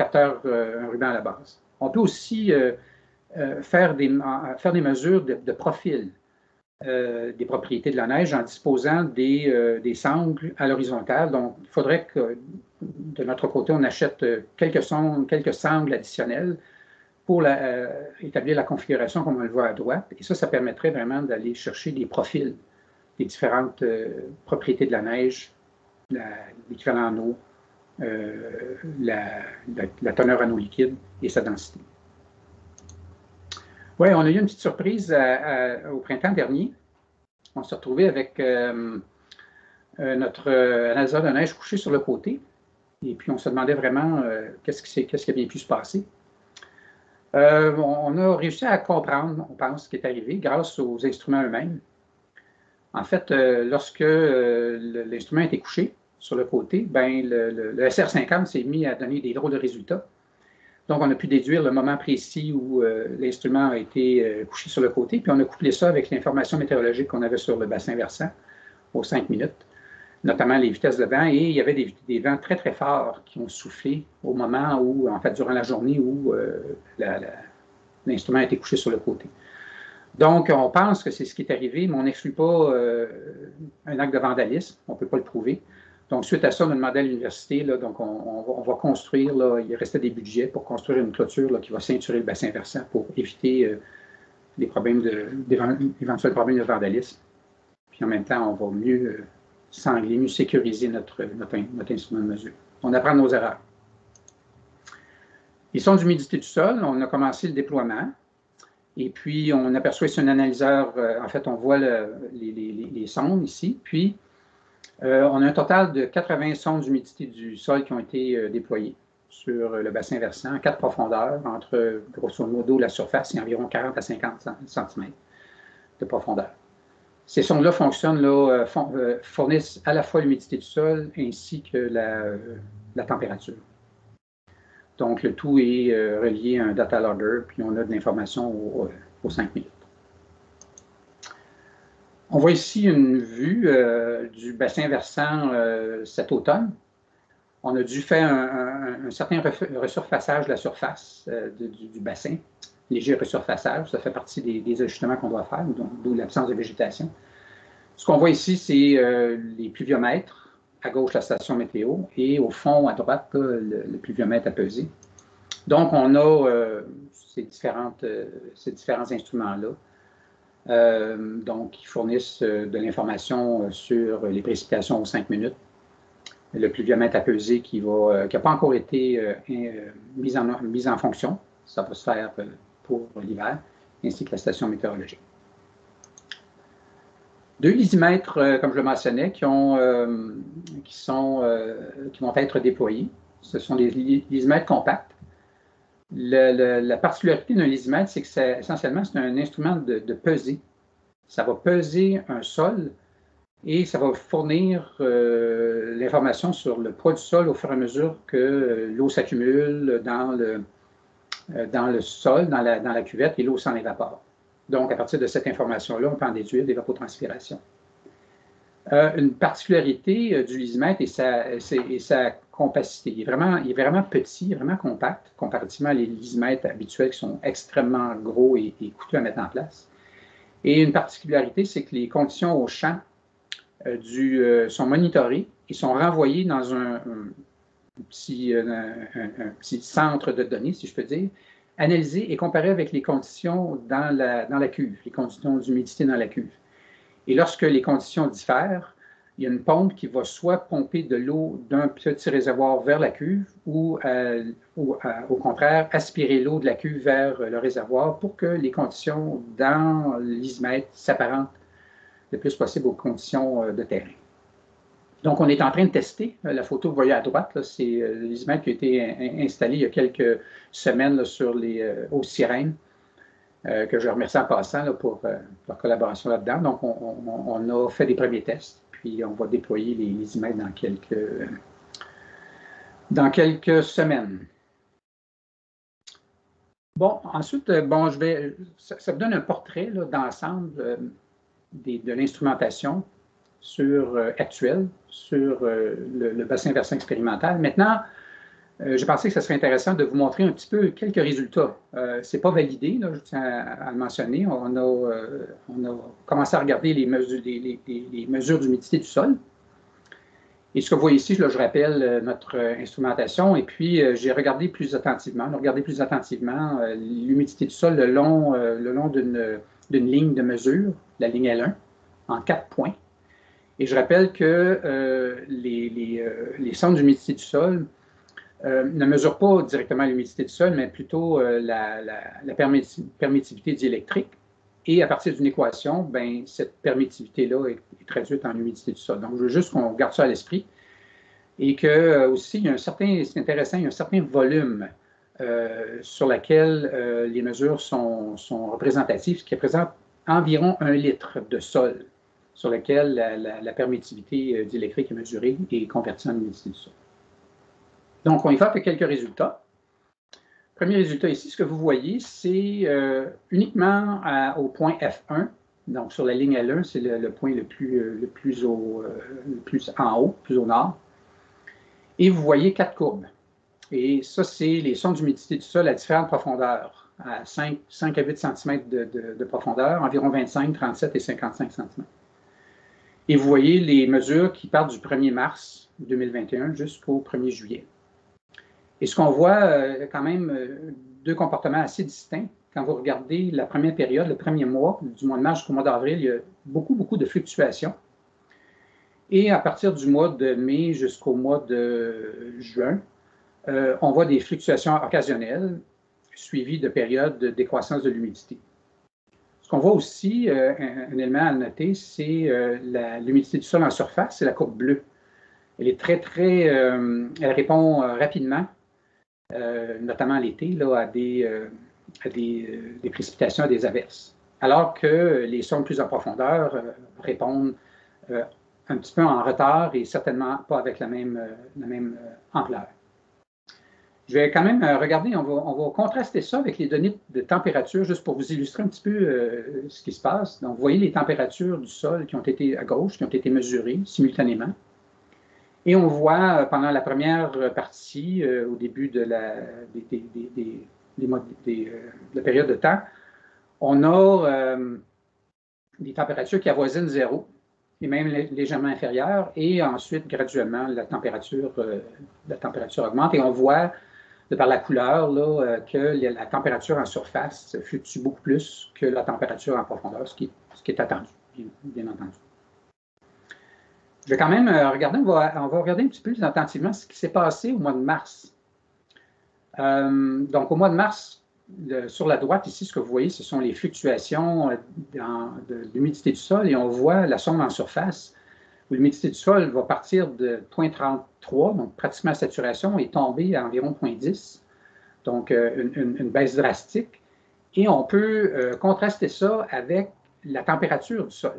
ruban à la base. On peut aussi faire des mesures de profil des propriétés de la neige en disposant des sangles à l'horizontale. Donc, il faudrait que, de notre côté, on achète quelques sangles additionnelles pour établir la configuration comme on le voit à droite. Et ça permettrait vraiment d'aller chercher des profils des différentes propriétés de la neige, l'équivalent en eau, la teneur en eau liquide et sa densité. Oui, on a eu une petite surprise au printemps dernier. On s'est retrouvé avec notre analyseur de neige couché sur le côté. Et puis, on se demandait vraiment qu'est-ce qui a bien pu se passer. On a réussi à comprendre, on pense, ce qui est arrivé grâce aux instruments eux-mêmes. En fait, lorsque l'instrument a été couché sur le côté, ben, le SR50 s'est mis à donner des drôles de résultats. Donc, on a pu déduire le moment précis où l'instrument a été couché sur le côté, puis on a couplé ça avec l'information météorologique qu'on avait sur le bassin versant aux 5 minutes, notamment les vitesses de vent, et il y avait des vents très, très forts qui ont soufflé au moment où, en fait, durant la journée où l'instrument a été couché sur le côté. Donc, on pense que c'est ce qui est arrivé, mais on n'exclut pas un acte de vandalisme, on ne peut pas le prouver. Donc, suite à ça, on a demandé à l'université, donc on va construire, là, il restait des budgets pour construire une clôture là, qui va ceinturer le bassin versant pour éviter les problèmes d'éventuels problèmes de vandalisme. Puis en même temps, on va mieux sangler, mieux sécuriser notre instrument de mesure. On apprend nos erreurs. Les sondes d'humidité du sol, on a commencé le déploiement. Et puis, on aperçoit ici un analyseur, en fait, on voit les sondes ici. Puis, on a un total de 80 sondes d'humidité du sol qui ont été déployées sur le bassin versant, à 4 profondeurs, entre grosso modo la surface et environ 40 à 50 cm de profondeur. Ces sondes-là fournissent à la fois l'humidité du sol ainsi que la température. Donc, le tout est relié à un data logger, puis on a de l'information aux 5 minutes. On voit ici une vue du bassin versant cet automne. On a dû faire un certain resurfaçage de la surface du bassin, léger resurfaçage, ça fait partie des ajustements qu'on doit faire, d'où l'absence de végétation. Ce qu'on voit ici, c'est les pluviomètres. À gauche, la station météo, et au fond, à droite, le pluviomètre à peser. Donc, on a ces différents instruments-là, donc, qui fournissent de l'information sur les précipitations aux 5 minutes. Le pluviomètre à peser qui n'a pas encore été mis en fonction, ça va se faire pour l'hiver, ainsi que la station météorologique. 2 lysimètres, comme je le mentionnais, qui vont être déployés. Ce sont des lysimètres compacts. La particularité d'un lysimètre, c'est que essentiellement, c'est un instrument de pesée. Ça va peser un sol et ça va fournir l'information sur le poids du sol au fur et à mesure que l'eau s'accumule dans le sol, dans la cuvette, et l'eau s'en évapore. Donc, à partir de cette information-là, on peut en déduire l'évapotranspiration. Une particularité du lysimètre est sa compacité. Il est vraiment petit, vraiment compact, comparativement à les lysimètres habituels qui sont extrêmement gros et coûteux à mettre en place. Et une particularité, c'est que les conditions au champ sont monitorées et sont renvoyées dans un petit centre de données, si je peux dire, analysées et comparées avec les conditions dans la cuve, les conditions d'humidité dans la cuve. Et lorsque les conditions diffèrent, il y a une pompe qui va soit pomper de l'eau d'un petit réservoir vers la cuve ou au contraire, aspirer l'eau de la cuve vers le réservoir pour que les conditions dans le lysimètre s'apparentent le plus possible aux conditions de terrain. Donc, on est en train de tester. La photo que vous voyez à droite, c'est le lysimètre qui a été installé il y a quelques semaines là, aux Sirènes. Que je remercie en passant là, pour leur collaboration là-dedans. Donc, on a fait des premiers tests, puis on va déployer les lysimètres dans quelques semaines. Bon, ensuite, ça me donne un portrait d'ensemble de l'instrumentation actuelle sur le bassin versant expérimental. Maintenant, j'ai pensé que ce serait intéressant de vous montrer un petit peu quelques résultats. Ce n'est pas validé, là, je tiens à le mentionner. On a commencé à regarder les mesures d'humidité du sol. Et ce que vous voyez ici, je rappelle notre instrumentation. Et puis, j'ai regardé plus attentivement. On a regardé plus attentivement l'humidité du sol le long d'une ligne de mesure, la ligne L1, en 4 points. Et je rappelle que les sondes d'humidité du sol ne mesure pas directement l'humidité du sol, mais plutôt la permittivité diélectrique. Et à partir d'une équation, cette permittivité-là est traduite en humidité du sol. Donc, je veux juste qu'on garde ça à l'esprit. Et que aussi, c'est intéressant, il y a un certain volume sur lequel les mesures sont représentatives, ce qui représente environ 1 litre de sol sur lequel la permittivité diélectrique est mesurée et convertie en humidité du sol. Donc, on y va avec quelques résultats. Premier résultat ici, ce que vous voyez, c'est uniquement au point F1, donc sur la ligne L1, c'est le point le plus en haut, plus au nord. Et vous voyez 4 courbes. Et ça, c'est les sondes d'humidité du sol à différentes profondeurs, à 5 à 8 cm de profondeur, environ 25, 37 et 55 cm. Et vous voyez les mesures qui partent du 1er mars 2021 jusqu'au 1er juillet. Et ce qu'on voit, quand même, 2 comportements assez distincts. Quand vous regardez la première période, le premier mois, du mois de mars jusqu'au mois d'avril, il y a beaucoup de fluctuations. Et à partir du mois de mai jusqu'au mois de juin, on voit des fluctuations occasionnelles suivies de périodes de décroissance de l'humidité. Ce qu'on voit aussi, un élément à noter, c'est l'humidité du sol en surface, c'est la courbe bleue. Elle est elle répond rapidement, notamment l'été, à des précipitations, à des averses. Alors que les sondes plus en profondeur répondent un petit peu en retard et certainement pas avec la même ampleur. Je vais quand même regarder, on va contraster ça avec les données de température, juste pour vous illustrer un petit peu ce qui se passe. Donc, vous voyez les températures du sol qui ont été à gauche, qui ont été mesurées simultanément. Et on voit pendant la première partie, au début de la période de temps, on a des températures qui avoisinent 0 et même légèrement inférieures. Et ensuite, graduellement, la température augmente. Et on voit, de par la couleur, là, que la température en surface fluctue beaucoup plus que la température en profondeur, ce qui est attendu, bien entendu. Je vais quand même regarder, on va regarder un petit peu plus attentivement ce qui s'est passé au mois de mars. Donc, au mois de mars, sur la droite, ici, ce que vous voyez, ce sont les fluctuations de l'humidité du sol et on voit la sonde en surface où l'humidité du sol va partir de 0,33, donc pratiquement à saturation, et tomber à environ 0,10, donc une baisse drastique. Et on peut contraster ça avec la température du sol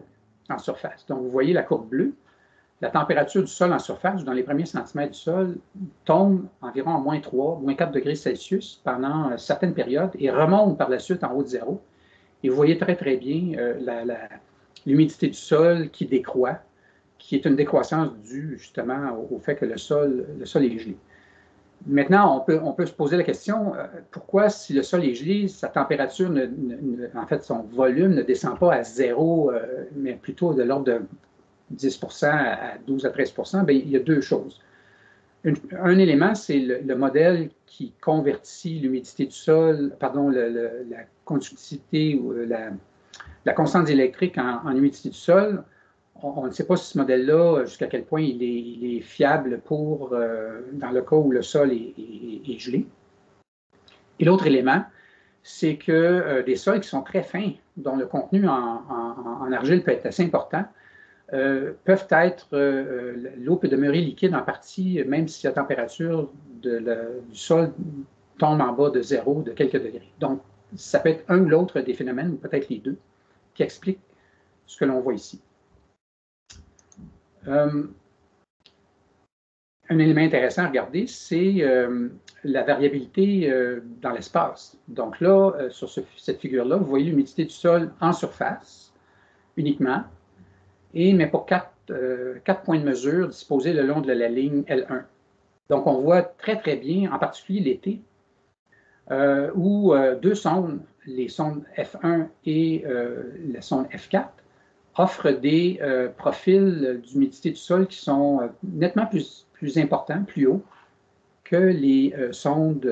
en surface. Donc, vous voyez la courbe bleue. La température du sol en surface, dans les premiers centimètres du sol, tombe environ à -3, -4 degrés Celsius pendant certaines périodes et remonte par la suite en haut de zéro. Et vous voyez très, très bien l'humidité du sol qui décroît, qui est une décroissance due justement au fait que le sol est gelé. Maintenant, on peut se poser la question, pourquoi si le sol est gelé, sa température, en fait, son volume ne descend pas à zéro, mais plutôt de l'ordre de 10 à 12 à 13 %, bien, il y a deux choses. Un élément, c'est le modèle qui convertit l'humidité du sol, pardon, la conductivité ou la constance électrique en humidité du sol. On ne sait pas si ce modèle-là, jusqu'à quel point il est fiable pour, dans le cas où le sol est gelé. Et l'autre élément, c'est que des sols qui sont très fins, dont le contenu en argile peut être assez important, peuvent être, l'eau peut demeurer liquide en partie, même si la température du sol tombe en bas de zéro de quelques degrés. Donc, ça peut être un ou l'autre des phénomènes, ou peut-être les deux, qui expliquent ce que l'on voit ici. Un élément intéressant à regarder, c'est la variabilité dans l'espace. Donc là, sur cette figure-là, vous voyez l'humidité du sol en surface uniquement, mais pour quatre points de mesure disposés le long de la ligne L1. Donc, on voit très, très bien, en particulier l'été, où deux sondes, les sondes F1 et la sonde F4, offrent des profils d'humidité du sol qui sont nettement plus importants, plus hauts que les sondes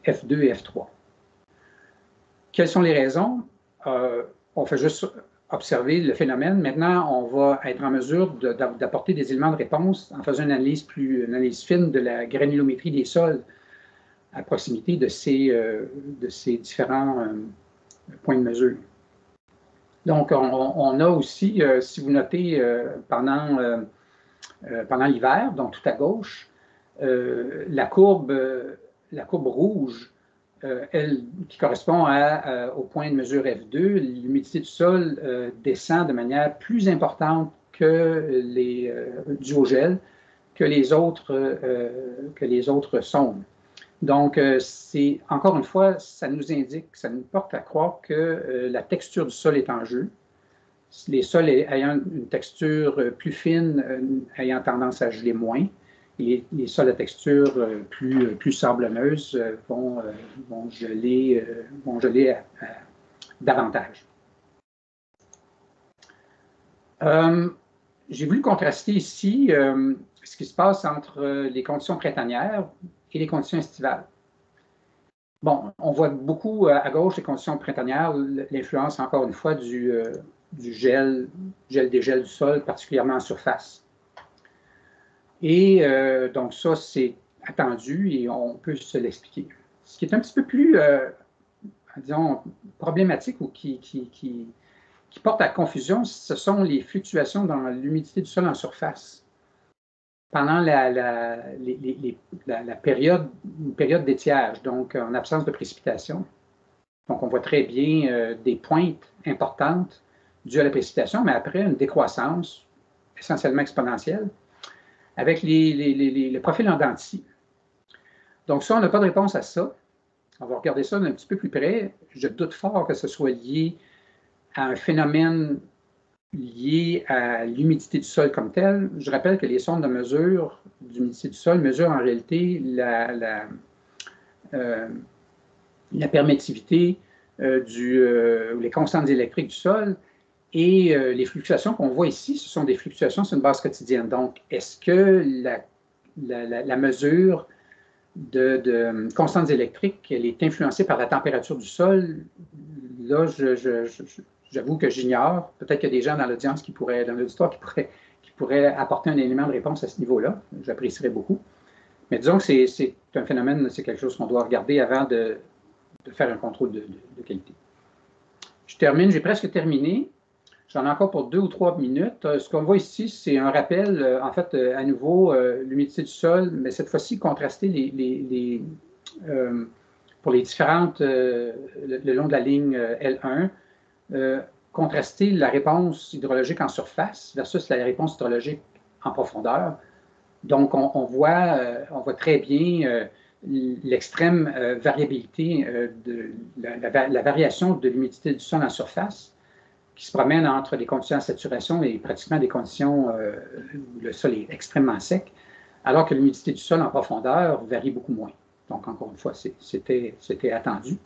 F2 et F3. Quelles sont les raisons? On fait juste observer le phénomène. Maintenant, on va être en mesure d'apporter des éléments de réponse en faisant une analyse fine de la granulométrie des sols à proximité de ces différents points de mesure. Donc, on a aussi, si vous notez, pendant l'hiver, donc tout à gauche, la courbe rouge, elle, qui correspond au point de mesure F2, l'humidité du sol descend de manière plus importante que due au gel que les autres sondes. Donc, c'est encore une fois, ça nous indique, ça nous porte à croire que la texture du sol est en jeu. Les sols ayant une texture plus fine, ayant tendance à geler moins, et les sols à texture plus sablonneuse vont geler davantage. J'ai voulu contraster ici ce qui se passe entre les conditions printanières et les conditions estivales. Bon, on voit beaucoup à gauche les conditions printanières, l'influence encore une fois du dégel du sol, particulièrement en surface. Et donc ça, c'est attendu et on peut se l'expliquer. Ce qui est un petit peu plus, disons, problématique ou qui porte à confusion, ce sont les fluctuations dans l'humidité du sol en surface. Pendant la période d'étiage, donc en absence de précipitation. Donc, on voit très bien des pointes importantes dues à la précipitation, mais après, une décroissance essentiellement exponentielle avec le profil en dents de scie. Donc, ça, on n'a pas de réponse à ça. On va regarder ça d'un petit peu plus près. Je doute fort que ce soit lié à un phénomène lié à l'humidité du sol comme tel. Je rappelle que les sondes de mesure d'humidité du sol mesurent en réalité la permittivité ou les constantes électriques du sol. Et les fluctuations qu'on voit ici, ce sont des fluctuations sur une base quotidienne. Donc, est-ce que la mesure de constantes électriques, elle est influencée par la température du sol? Là, j'avoue que j'ignore. Peut-être qu'il y a des gens dans l'audience dans l'auditoire qui pourraient apporter un élément de réponse à ce niveau-là. J'apprécierais beaucoup. Mais disons que c'est un phénomène, c'est quelque chose qu'on doit regarder avant de faire un contrôle de qualité. Je termine, j'ai presque terminé. J'en ai encore pour 2 ou 3 minutes. Ce qu'on voit ici, c'est un rappel, en fait, à nouveau, l'humidité du sol, mais cette fois-ci, contraster pour les différentes, le long de la ligne L1, contraster la réponse hydrologique en surface versus la réponse hydrologique en profondeur. Donc, on voit très bien l'extrême variabilité de la variation de l'humidité du sol en surface qui se promène entre des conditions de saturation et pratiquement des conditions où le sol est extrêmement sec, alors que l'humidité du sol en profondeur varie beaucoup moins. Donc, encore une fois, c'était attendu.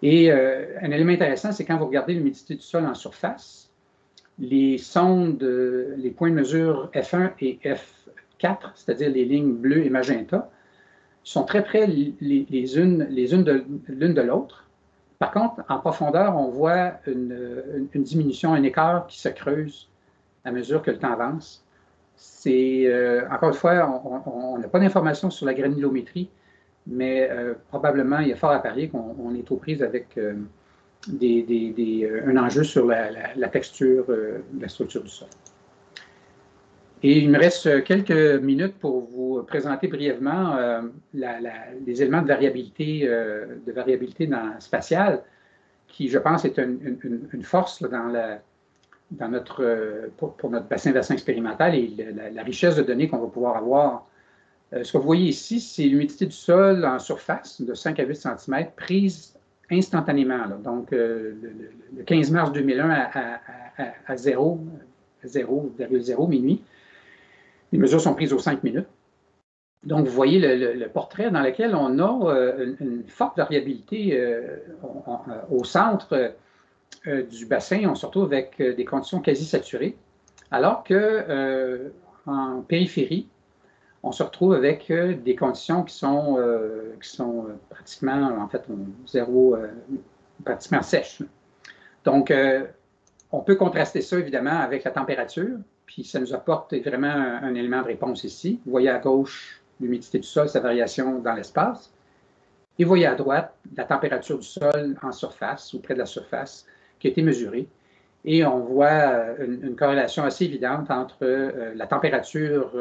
Et un élément intéressant, c'est quand vous regardez l'humidité du sol en surface, les sondes, les points de mesure F1 et F4, c'est-à-dire les lignes bleues et magenta, sont très près les unes de l'autre. Par contre, en profondeur, on voit une diminution, un écart qui se creuse à mesure que le temps avance. Encore une fois, on n'a pas d'informations sur la granulométrie, mais probablement, il y a fort à parier qu'on est aux prises avec un enjeu sur la texture de la structure du sol. Et il me reste quelques minutes pour vous présenter brièvement les éléments de variabilité spatiale, qui, je pense, est une force là, pour notre bassin versant expérimental et la richesse de données qu'on va pouvoir avoir. Ce que vous voyez ici, c'est l'humidité du sol en surface de 5 à 8 cm prise instantanément. Là. Donc, le 15 mars 2001 à 0,0 minuit. Les mesures sont prises aux 5 minutes. Donc, vous voyez le portrait dans lequel on a une forte variabilité au centre du bassin. On se retrouve avec des conditions quasi saturées, alors qu'en périphérie, on se retrouve avec des conditions qui sont pratiquement, en fait, pratiquement sèches. Donc, on peut contraster ça, évidemment, avec la température, puis ça nous apporte vraiment un élément de réponse ici. Vous voyez à gauche l'humidité du sol, sa variation dans l'espace. Et vous voyez à droite la température du sol en surface ou près de la surface qui a été mesurée. Et on voit une corrélation assez évidente entre la température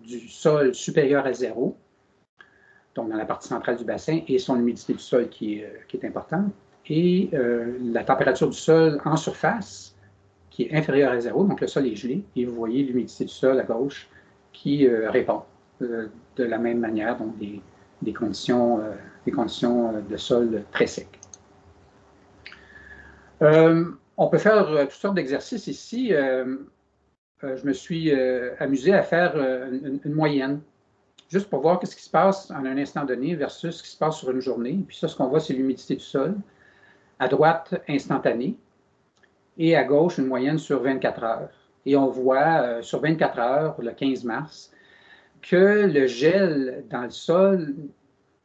du sol supérieure à 0, donc dans la partie centrale du bassin, et son humidité du sol qui est importante, et la température du sol en surface qui est inférieure à 0, donc le sol est gelé, et vous voyez l'humidité du sol à gauche qui répond de la même manière, donc des conditions de sol très secs. On peut faire toutes sortes d'exercices ici. Je me suis amusé à faire une moyenne, juste pour voir ce qui se passe en un instant donné versus ce qui se passe sur une journée. Puis ça, ce qu'on voit, c'est l'humidité du sol. À droite, instantanée. Et à gauche, une moyenne sur 24 heures. Et on voit sur 24 heures, le 15 mars, que le gel dans le sol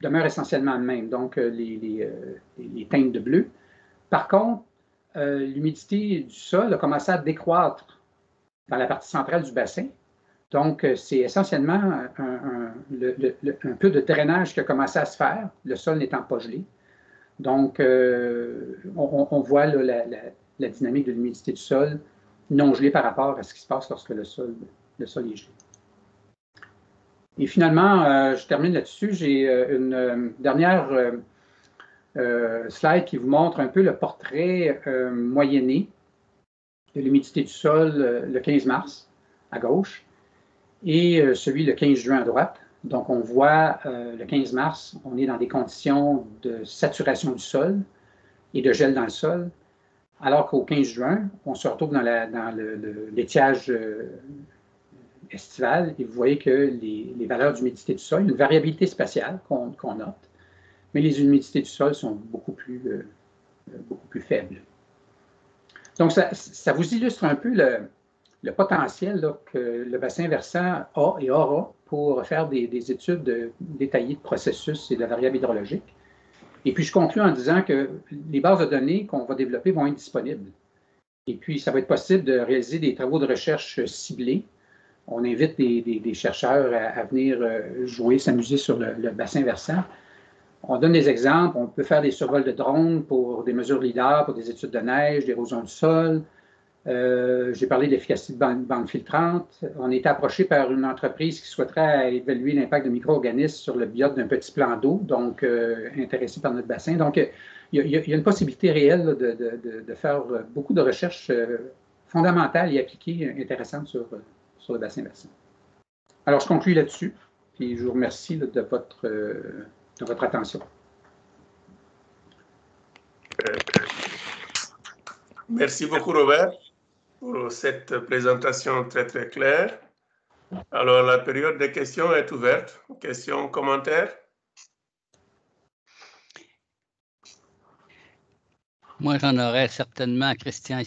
demeure essentiellement le même, donc les teintes de bleu. Par contre, l'humidité du sol a commencé à décroître dans la partie centrale du bassin. Donc, c'est essentiellement un peu de drainage qui a commencé à se faire, le sol n'étant pas gelé. Donc, on voit là, la dynamique de l'humidité du sol non gelée par rapport à ce qui se passe lorsque le sol est gelé. Et finalement, je termine là-dessus. J'ai une dernière slide qui vous montre un peu le portrait moyenné de l'humidité du sol le 15 mars à gauche et celui le 15 juin à droite. Donc, on voit le 15 mars, on est dans des conditions de saturation du sol et de gel dans le sol, alors qu'au 15 juin, on se retrouve dans l'étiage estival et vous voyez que les valeurs d'humidité du sol, il y a une variabilité spatiale qu'on note, mais les humidités du sol sont beaucoup plus faibles. Donc, ça vous illustre un peu le potentiel là, que le bassin versant a et aura pour faire des études détaillées de processus et de la variable hydrologique. Et puis, je conclue en disant que les bases de données qu'on va développer vont être disponibles. Et puis, ça va être possible de réaliser des travaux de recherche ciblés. On invite des chercheurs à venir jouer, s'amuser sur le bassin versant. On donne des exemples. On peut faire des survols de drones pour des mesures LIDAR, pour des études de neige, d'érosion du sol. J'ai parlé de l'efficacité de bandes filtrantes. On est approché par une entreprise qui souhaiterait évaluer l'impact de micro-organismes sur le biote d'un petit plan d'eau, donc intéressé par notre bassin. Donc, il y a une possibilité réelle là, de faire beaucoup de recherches fondamentales et appliquées intéressantes sur le bassin versant. Alors, je conclue là-dessus, puis je vous remercie là, de votre attention. Merci beaucoup, Robert, pour cette présentation très, très claire. Alors, la période des questions est ouverte. Questions, commentaires? Moi, j'en aurais certainement, Christian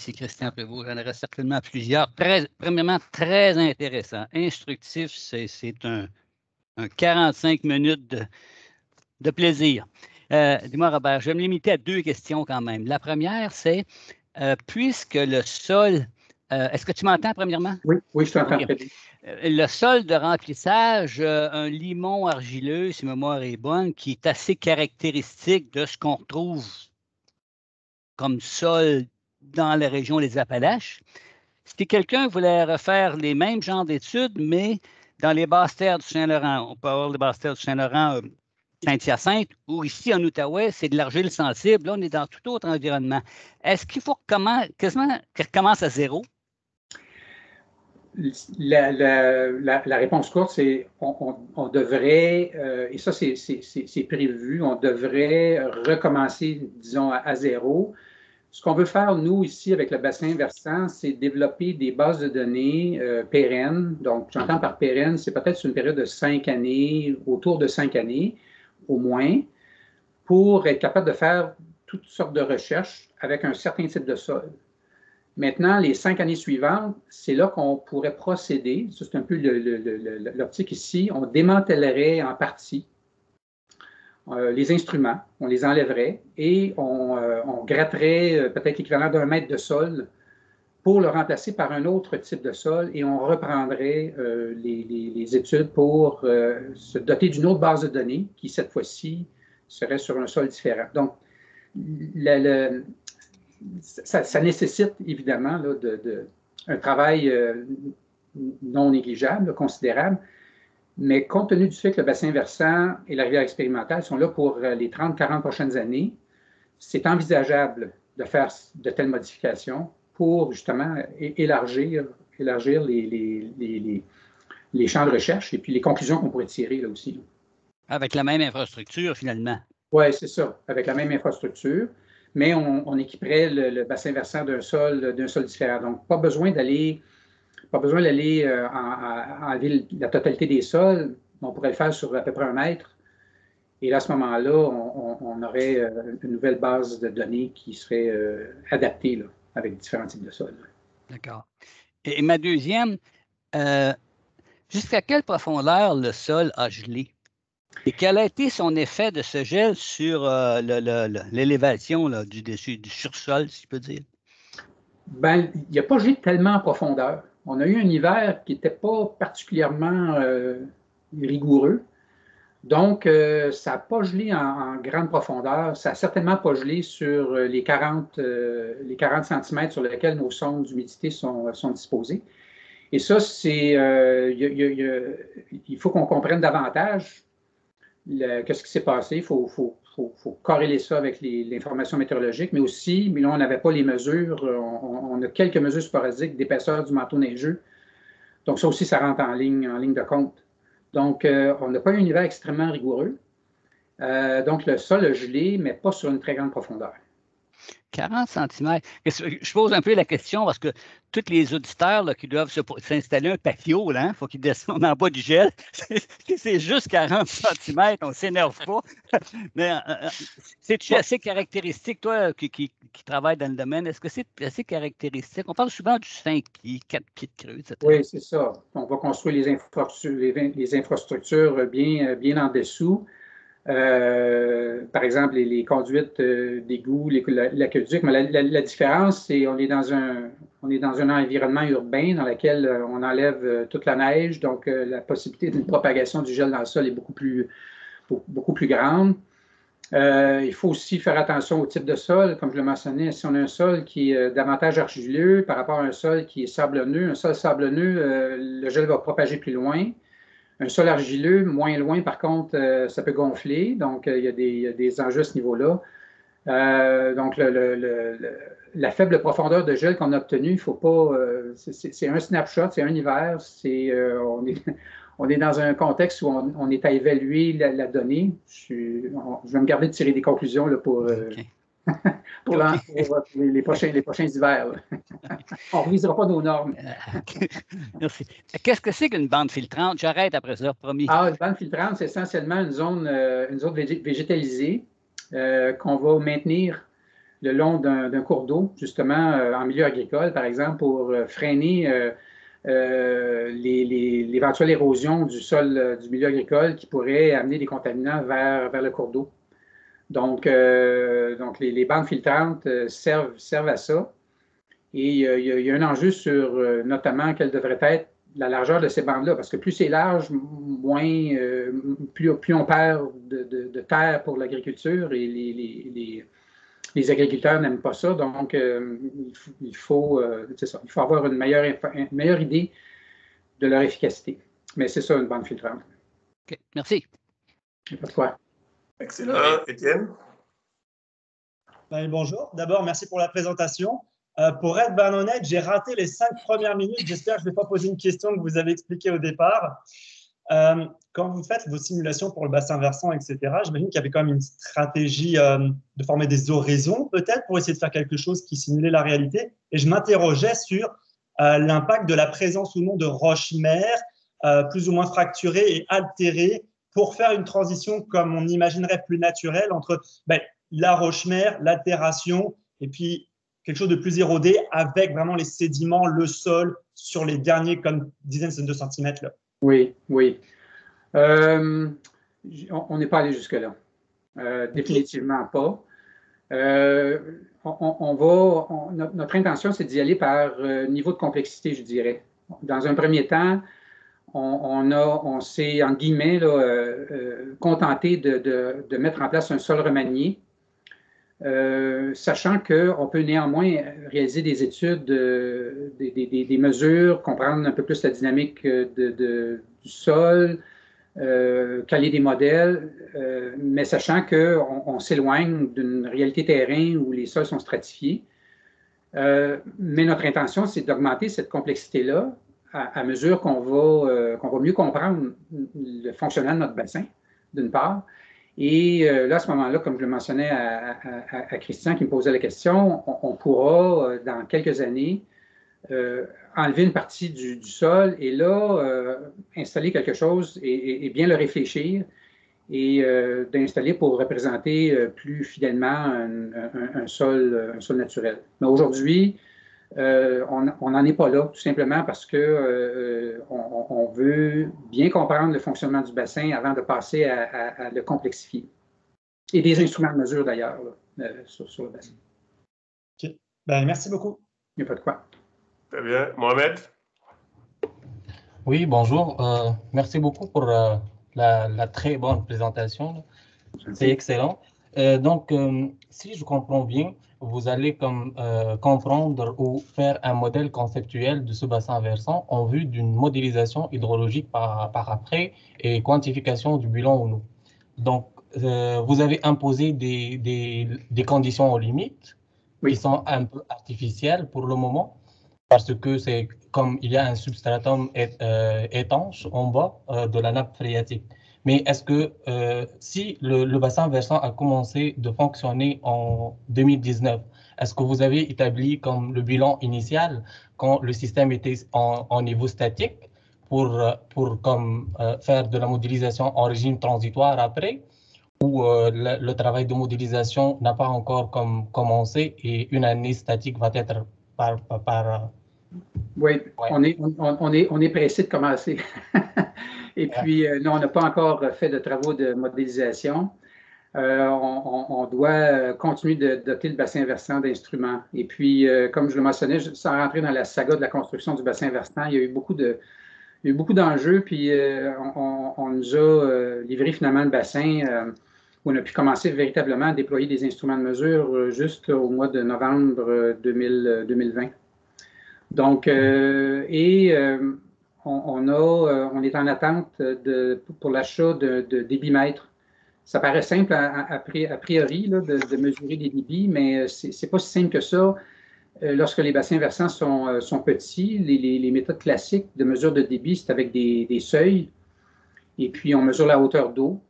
Prévost, j'en aurais certainement plusieurs. Premièrement, très intéressant, instructif, c'est un 45 minutes de plaisir. Dis-moi, Robert, je vais me limiter à 2 questions quand même. La première, c'est, puisque le sol... est-ce que tu m'entends, premièrement? Oui, je t'entends. Okay. Le sol de remplissage, un limon argileux, si ma mémoire est bonne, qui est assez caractéristique de ce qu'on retrouve comme sol dans la région des Appalaches. Si quelqu'un voulait refaire les mêmes genres d'études, mais dans les basses terres du Saint-Laurent, on peut avoir les basses terres du Saint-Laurent, Saint-Hyacinthe, ou ici en Outaouais, c'est de l'argile sensible. Là, on est dans tout autre environnement. Est-ce qu'il faut quasiment qu'il recommence à zéro? La réponse courte, c'est on devrait, et ça c'est prévu, on devrait recommencer, disons, à zéro. Ce qu'on veut faire, nous, ici, avec le bassin versant, c'est développer des bases de données pérennes. Donc, j'entends par pérenne, c'est peut-être sur une période de 5 années, autour de 5 années, au moins, pour être capable de faire toutes sortes de recherches avec un certain type de sol. Maintenant, les 5 années suivantes, c'est là qu'on pourrait procéder. Ça, c'est un peu l'optique ici. On démantèlerait en partie les instruments, on les enlèverait et on gratterait peut-être l'équivalent d'1 mètre de sol pour le remplacer par un autre type de sol et on reprendrait les études pour se doter d'une autre base de données qui, cette fois-ci, serait sur un sol différent. Donc, ça nécessite évidemment là, un travail non négligeable, considérable, mais compte tenu du fait que le bassin versant et la rivière expérimentale sont là pour les 30-40 prochaines années, c'est envisageable de faire de telles modifications pour justement élargir les champs de recherche et puis les conclusions qu'on pourrait tirer là aussi. Avec la même infrastructure, finalement. Oui, c'est ça, avec la même infrastructure, mais on équiperait le bassin versant d'un sol différent. Donc, pas besoin d'aller enlever la totalité des sols. On pourrait le faire sur à peu près 1 mètre. Et là, à ce moment-là, on aurait une nouvelle base de données qui serait adaptée là, avec différents types de sols. D'accord. Et ma deuxième, jusqu'à quelle profondeur le sol a gelé? Et quel a été son effet de ce gel sur l'élévation du sursol, si je peux dire? Bien, il n'y a pas gelé tellement en profondeur. On a eu un hiver qui n'était pas particulièrement rigoureux. Donc, ça n'a pas gelé en grande profondeur. Ça n'a certainement pas gelé sur les 40 cm sur lesquels nos sondes d'humidité sont disposées. Et ça, c'est il faut qu'on comprenne davantage qu'est-ce qui s'est passé. Il faut corréler ça avec l'information météorologique, mais aussi, mais là, on n'avait pas les mesures. On a quelques mesures sporadiques d'épaisseur du manteau neigeux. Donc, ça aussi, ça rentre en ligne de compte. Donc, on n'a pas eu un hiver extrêmement rigoureux. Donc, le sol a gelé, mais pas sur une très grande profondeur. 40 cm. Je pose un peu la question parce que tous les auditeurs là, qui doivent s'installer un patio, il faut qu'ils descendent en bas du gel. C'est juste 40 cm, on ne s'énerve pas. Mais c'est-tu assez caractéristique, toi qui travailles dans le domaine, est-ce que c'est assez caractéristique? On parle souvent du 5 pieds, 4 pieds de creux, etc. Oui, c'est ça. On va construire les infrastructures bien en dessous. Par exemple, les conduites d'égouts, l'aqueduc. Mais la différence, c'est qu'on est dans un environnement urbain dans lequel on enlève toute la neige, donc la possibilité d'une propagation du gel dans le sol est beaucoup plus grande. Il faut aussi faire attention au type de sol. Comme je le mentionnais, si on a un sol qui est davantage argileux par rapport à un sol qui est sablonneux, un sol sablonneux, le gel va propager plus loin. Un sol argileux, moins loin, par contre, ça peut gonfler. Donc, il y a des enjeux à ce niveau-là. Donc, la faible profondeur de gel qu'on a obtenue, il ne faut pas. C'est un snapshot, c'est un hiver. On est dans un contexte où on est à évaluer la donnée. Je vais me garder de tirer des conclusions là, pour les prochains hivers. On ne révisera pas nos normes. Merci. Qu'est-ce que c'est qu'une bande filtrante? J'arrête après ça, promis. Une bande filtrante, c'est essentiellement une zone végétalisée qu'on va maintenir le long d'un cours d'eau, justement en milieu agricole, par exemple, pour freiner l'éventuelle érosion du sol du milieu agricole qui pourrait amener des contaminants vers le cours d'eau. Donc les bandes filtrantes servent à ça. Et il y a un enjeu sur notamment quelle devrait être la largeur de ces bandes-là, parce que plus c'est large, plus on perd de terre pour l'agriculture et les agriculteurs n'aiment pas ça. Donc, il faut avoir une meilleure idée de leur efficacité. Mais c'est ça, une bande filtrante. OK, merci. Il n'y a pas de quoi. Excellent. Étienne? Bonjour. D'abord, merci pour la présentation. Pour être ben honnête, j'ai raté les 5 premières minutes. J'espère que je ne vais pas poser une question que vous avez expliquée au départ. Quand vous faites vos simulations pour le bassin versant, etc., j'imagine qu'il y avait quand même une stratégie de former des horizons, peut-être, pour essayer de faire quelque chose qui simulait la réalité. Et je m'interrogeais sur l'impact de la présence ou non de roches-mères, plus ou moins fracturées et altérées, pour faire une transition comme on imaginerait plus naturelle entre la roche-mère, l'altération, et puis quelque chose de plus érodé avec vraiment les sédiments, le sol, sur les derniers comme dizaines de centimètres là. Oui. On n'est pas allé jusque-là. Définitivement pas. Notre intention, c'est d'y aller par niveau de complexité, je dirais. Dans un premier temps, on s'est, en guillemets, contenté de mettre en place un sol remanié, sachant qu'on peut néanmoins réaliser des études, des mesures, comprendre un peu plus la dynamique du sol, caler des modèles, mais sachant qu'on s'éloigne d'une réalité terrain où les sols sont stratifiés. Mais notre intention, c'est d'augmenter cette complexité-là à mesure qu'on va mieux comprendre le fonctionnement de notre bassin, d'une part. Et là, à ce moment-là, comme je le mentionnais à Christian qui me posait la question, on pourra, dans quelques années, enlever une partie du sol et là, installer quelque chose et bien le réfléchir et d'installer pour représenter plus fidèlement un sol naturel. Mais aujourd'hui, on n'en est pas là, tout simplement parce qu'on veut bien comprendre le fonctionnement du bassin avant de passer à le complexifier. Et des instruments de mesure, d'ailleurs, sur le bassin. OK. Merci beaucoup. Il n'y a pas de quoi. Très bien. Mohamed? Oui, bonjour. Merci beaucoup pour la très bonne présentation. C'est excellent. Donc, si je comprends bien, vous allez comprendre ou faire un modèle conceptuel de ce bassin versant en vue d'une modélisation hydrologique par après et quantification du bilan ou non. Donc, vous avez imposé des conditions aux limites qui sont un peu artificielles pour le moment, parce que c'est comme il y a un substratum étanche en bas de la nappe phréatique. Mais est-ce que si le bassin versant a commencé de fonctionner en 2019, est-ce que vous avez établi comme le bilan initial quand le système était en niveau statique pour faire de la modélisation en régime transitoire après, ou le travail de modélisation n'a pas encore commencé et une année statique va être Oui, on est pressé de commencer. Et puis, nous, on n'a pas encore fait de travaux de modélisation. On doit continuer de doter le bassin versant d'instruments. Et puis, comme je le mentionnais, sans rentrer dans la saga de la construction du bassin versant, il y a eu beaucoup d'enjeux, puis on nous a livré finalement le bassin on a pu commencer véritablement à déployer des instruments de mesure juste au mois de novembre 2020. Donc, on est en attente pour l'achat de débitmètres. Ça paraît simple a priori là, de mesurer des débits, mais ce n'est pas si simple que ça. Lorsque les bassins versants sont petits, les méthodes classiques de mesure de débit, c'est avec des seuils. Et puis, on mesure la hauteur d'eau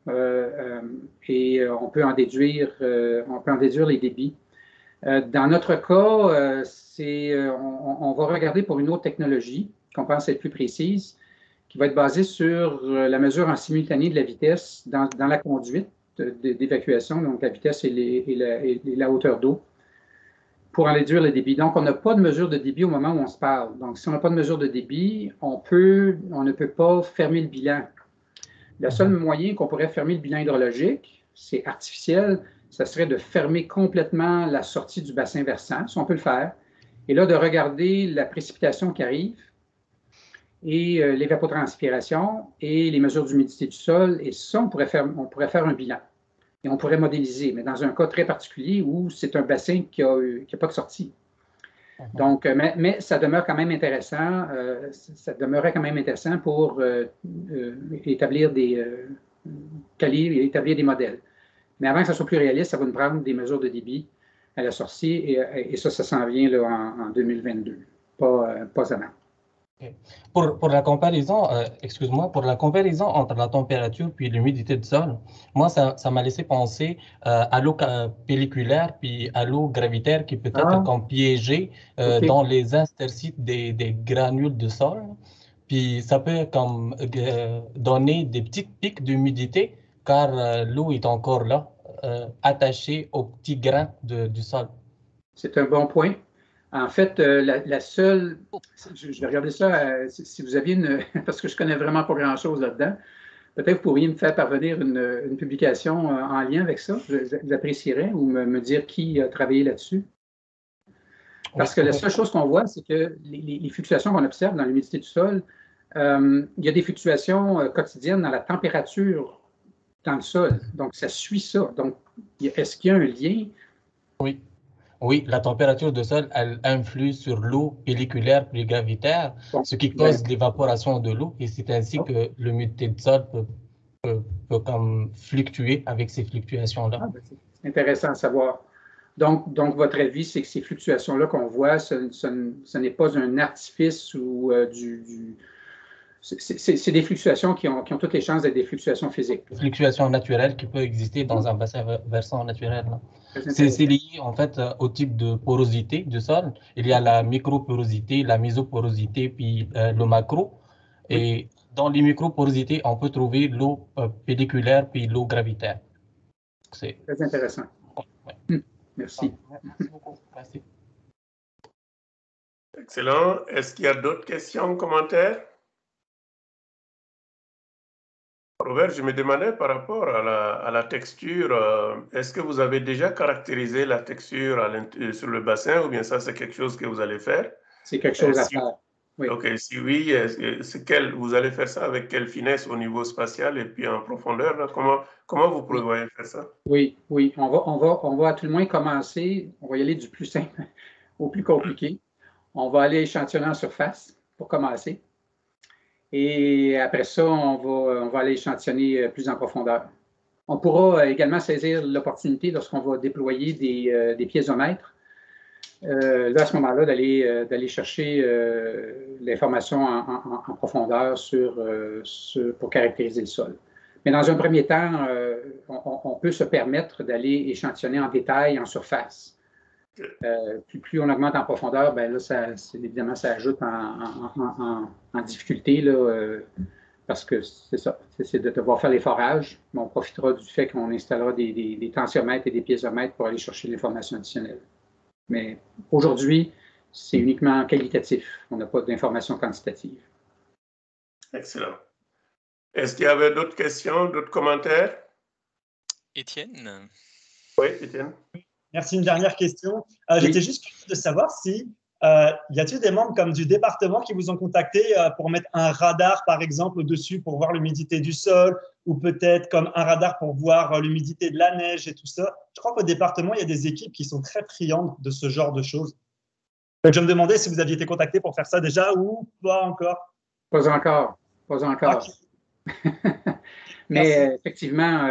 et on peut en déduire les débits. Dans notre cas, on va regarder pour une autre technologie qu'on pense être plus précise, qui va être basée sur la mesure en simultané de la vitesse dans la conduite d'évacuation, donc la vitesse et la hauteur d'eau, pour en déduire le débit. Donc, on n'a pas de mesure de débit au moment où on se parle. Donc, si on n'a pas de mesure de débit, on ne peut pas fermer le bilan. Le seul moyen qu'on pourrait fermer le bilan hydrologique, c'est artificiel, ça serait de fermer complètement la sortie du bassin versant, si on peut le faire, et là, de regarder la précipitation qui arrive et l'évapotranspiration et les mesures d'humidité du sol, et ça, on pourrait faire un bilan. Et on pourrait modéliser, mais dans un cas très particulier où c'est un bassin qui n'a pas de sortie. Donc, mais ça demeure quand même intéressant. Ça demeurait quand même intéressant pour établir des modèles. Mais avant que ça soit plus réaliste, ça va nous prendre des mesures de débit à la sortie et ça s'en vient là, en 2022, pas avant. Pour la comparaison, excuse-moi, pour la comparaison entre la température puis l'humidité du sol, moi, ça m'a laissé penser à l'eau pelliculaire puis à l'eau gravitaire qui peut être comme piégée dans les interstices des granules de sol. Puis ça peut comme donner des petites pics d'humidité car l'eau est encore là, attachée aux petits grains du sol. C'est un bon point. En fait, la seule, je vais regarder ça, si vous aviez parce que je ne connais vraiment pas grand-chose là-dedans, peut-être vous pourriez me faire parvenir une publication en lien avec ça, j'apprécierais, ou me dire qui a travaillé là-dessus. Parce que la seule chose qu'on voit, c'est que les fluctuations qu'on observe dans l'humidité du sol, il y a des fluctuations quotidiennes dans la température dans le sol. Donc, ça suit ça. Donc, est-ce qu'il y a un lien? Oui. Oui, la température du sol, elle influe sur l'eau pelliculaire puis gravitaire, ce qui cause l'évaporation de l'eau. Et c'est ainsi que l'humidité du sol peut comme fluctuer avec ces fluctuations-là. C'est intéressant à savoir. Donc, votre avis, c'est que ces fluctuations-là qu'on voit, ce n'est pas un artifice ou c'est des fluctuations qui ont toutes les chances d'être des fluctuations physiques. Fluctuations naturelles qui peuvent exister dans un bassin versant naturel. C'est lié en fait au type de porosité du sol. Il y a la microporosité, la mésoporosité, puis le macro. Et dans les microporosités, on peut trouver l'eau pelliculaire puis l'eau gravitaire. C'est très intéressant. Ouais. Merci. Merci beaucoup. Merci. Excellent. Est-ce qu'il y a d'autres questions, commentaires? Robert, je me demandais par rapport à la texture, est-ce que vous avez déjà caractérisé la texture sur le bassin ou bien ça, c'est quelque chose que vous allez faire? C'est quelque chose à faire. Oui. OK, si oui, vous allez faire ça avec quelle finesse au niveau spatial et puis en profondeur? Là, comment vous prévoyez faire ça? Oui. On va à tout le moins commencer, on va y aller du plus simple au plus compliqué. On va aller échantillonner en surface pour commencer. Et après ça, on va aller échantillonner plus en profondeur. On pourra également saisir l'opportunité lorsqu'on va déployer des piézomètres. Là, à ce moment-là, d'aller chercher l'information en profondeur pour caractériser le sol. Mais dans un premier temps, on peut se permettre d'aller échantillonner en détail, en surface. Plus on augmente en profondeur, ben là, évidemment, ça ajoute en difficulté, là, parce que c'est ça, c'est de devoir faire les forages. Mais on profitera du fait qu'on installera des tensiomètres et des piézomètres pour aller chercher l'information additionnelle. Mais aujourd'hui, c'est uniquement qualitatif. On n'a pas d'information quantitative. Excellent. Est-ce qu'il y avait d'autres questions, d'autres commentaires? Étienne? Oui, Étienne. Merci. Une dernière question. J'étais juste curieux de savoir si y a-t-il des membres comme du département qui vous ont contacté pour mettre un radar, par exemple, au-dessus pour voir l'humidité du sol, ou peut-être comme un radar pour voir l'humidité de la neige et tout ça? Je crois qu'au département, il y a des équipes qui sont très friandes de ce genre de choses. Donc, je me demandais si vous aviez été contacté pour faire ça déjà ou pas encore. Pas encore, pas encore. Okay. Mais effectivement,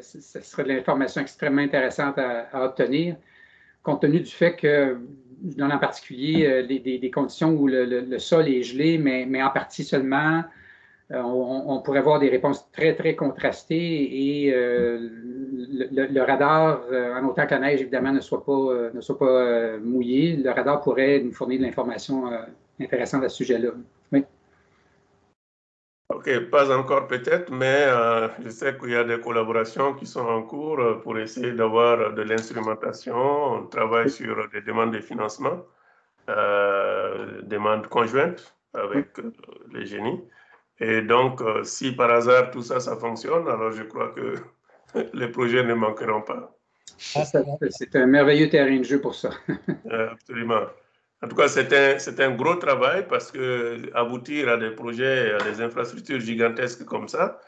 ce serait de l'information extrêmement intéressante à obtenir, compte tenu du fait que, je donne en particulier des conditions où le sol est gelé, mais en partie seulement, on pourrait voir des réponses très, très contrastées et le radar, en autant que la neige, évidemment, ne soit pas mouillé, le radar pourrait nous fournir de l'information intéressante à ce sujet-là. Oui. OK, pas encore peut-être, mais je sais qu'il y a des collaborations qui sont en cours pour essayer d'avoir de l'instrumentation. On travaille sur des demandes de financement, demandes conjointes avec les génies. Et donc, si par hasard tout ça, ça fonctionne, alors je crois que les projets ne manqueront pas. C'est un merveilleux terrain de jeu pour ça. Absolument. En tout cas, c'est un gros travail parce que aboutir à des projets, à des infrastructures gigantesques comme ça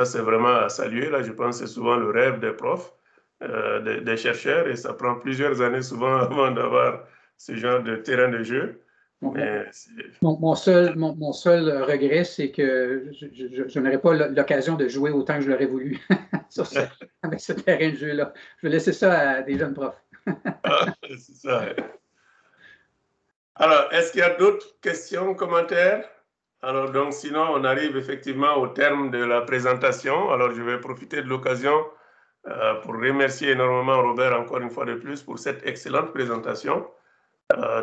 c'est vraiment à saluer. Là, je pense que c'est souvent le rêve des profs, des chercheurs, et ça prend plusieurs années souvent avant d'avoir ce genre de terrain de jeu. Mon seul regret, c'est que je n'aurais pas l'occasion de jouer autant que je l'aurais voulu avec ce terrain de jeu-là. Je vais laisser ça à des jeunes profs. C'est ça. Alors, est-ce qu'il y a d'autres questions, commentaires? Alors, donc, sinon, on arrive effectivement au terme de la présentation. Alors, je vais profiter de l'occasion pour remercier énormément Robert, encore une fois de plus, pour cette excellente présentation.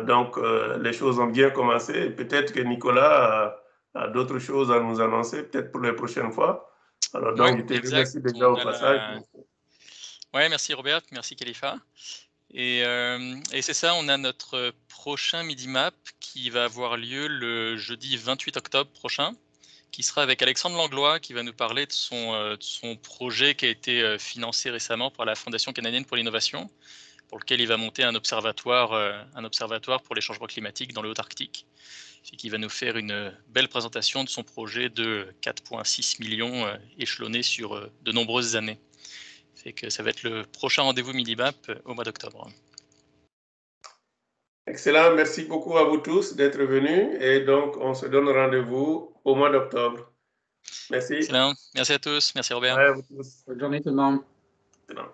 Donc, les choses ont bien commencé. Peut-être que Nicolas a d'autres choses à nous annoncer, peut-être pour les prochaines fois. Alors, donc, je te remercie déjà au passage. Oui, merci Robert, merci Khalifa. Et c'est ça, on a notre prochain Midimap qui va avoir lieu le jeudi 28 octobre prochain, qui sera avec Alexandre Langlois, qui va nous parler de son projet qui a été financé récemment par la Fondation canadienne pour l'innovation, pour lequel il va monter un observatoire pour les changements climatiques dans le Haut-Arctique. Et qui va nous faire une belle présentation de son projet de 4,6 millions échelonné sur de nombreuses années. Fait que ça va être le prochain rendez-vous Midimap au mois d'octobre. Excellent, merci beaucoup à vous tous d'être venus et donc on se donne rendez-vous au mois d'octobre. Merci. Excellent, merci à tous, merci Robert. Ouais, à vous tous. Bonne journée tout le monde. Excellent.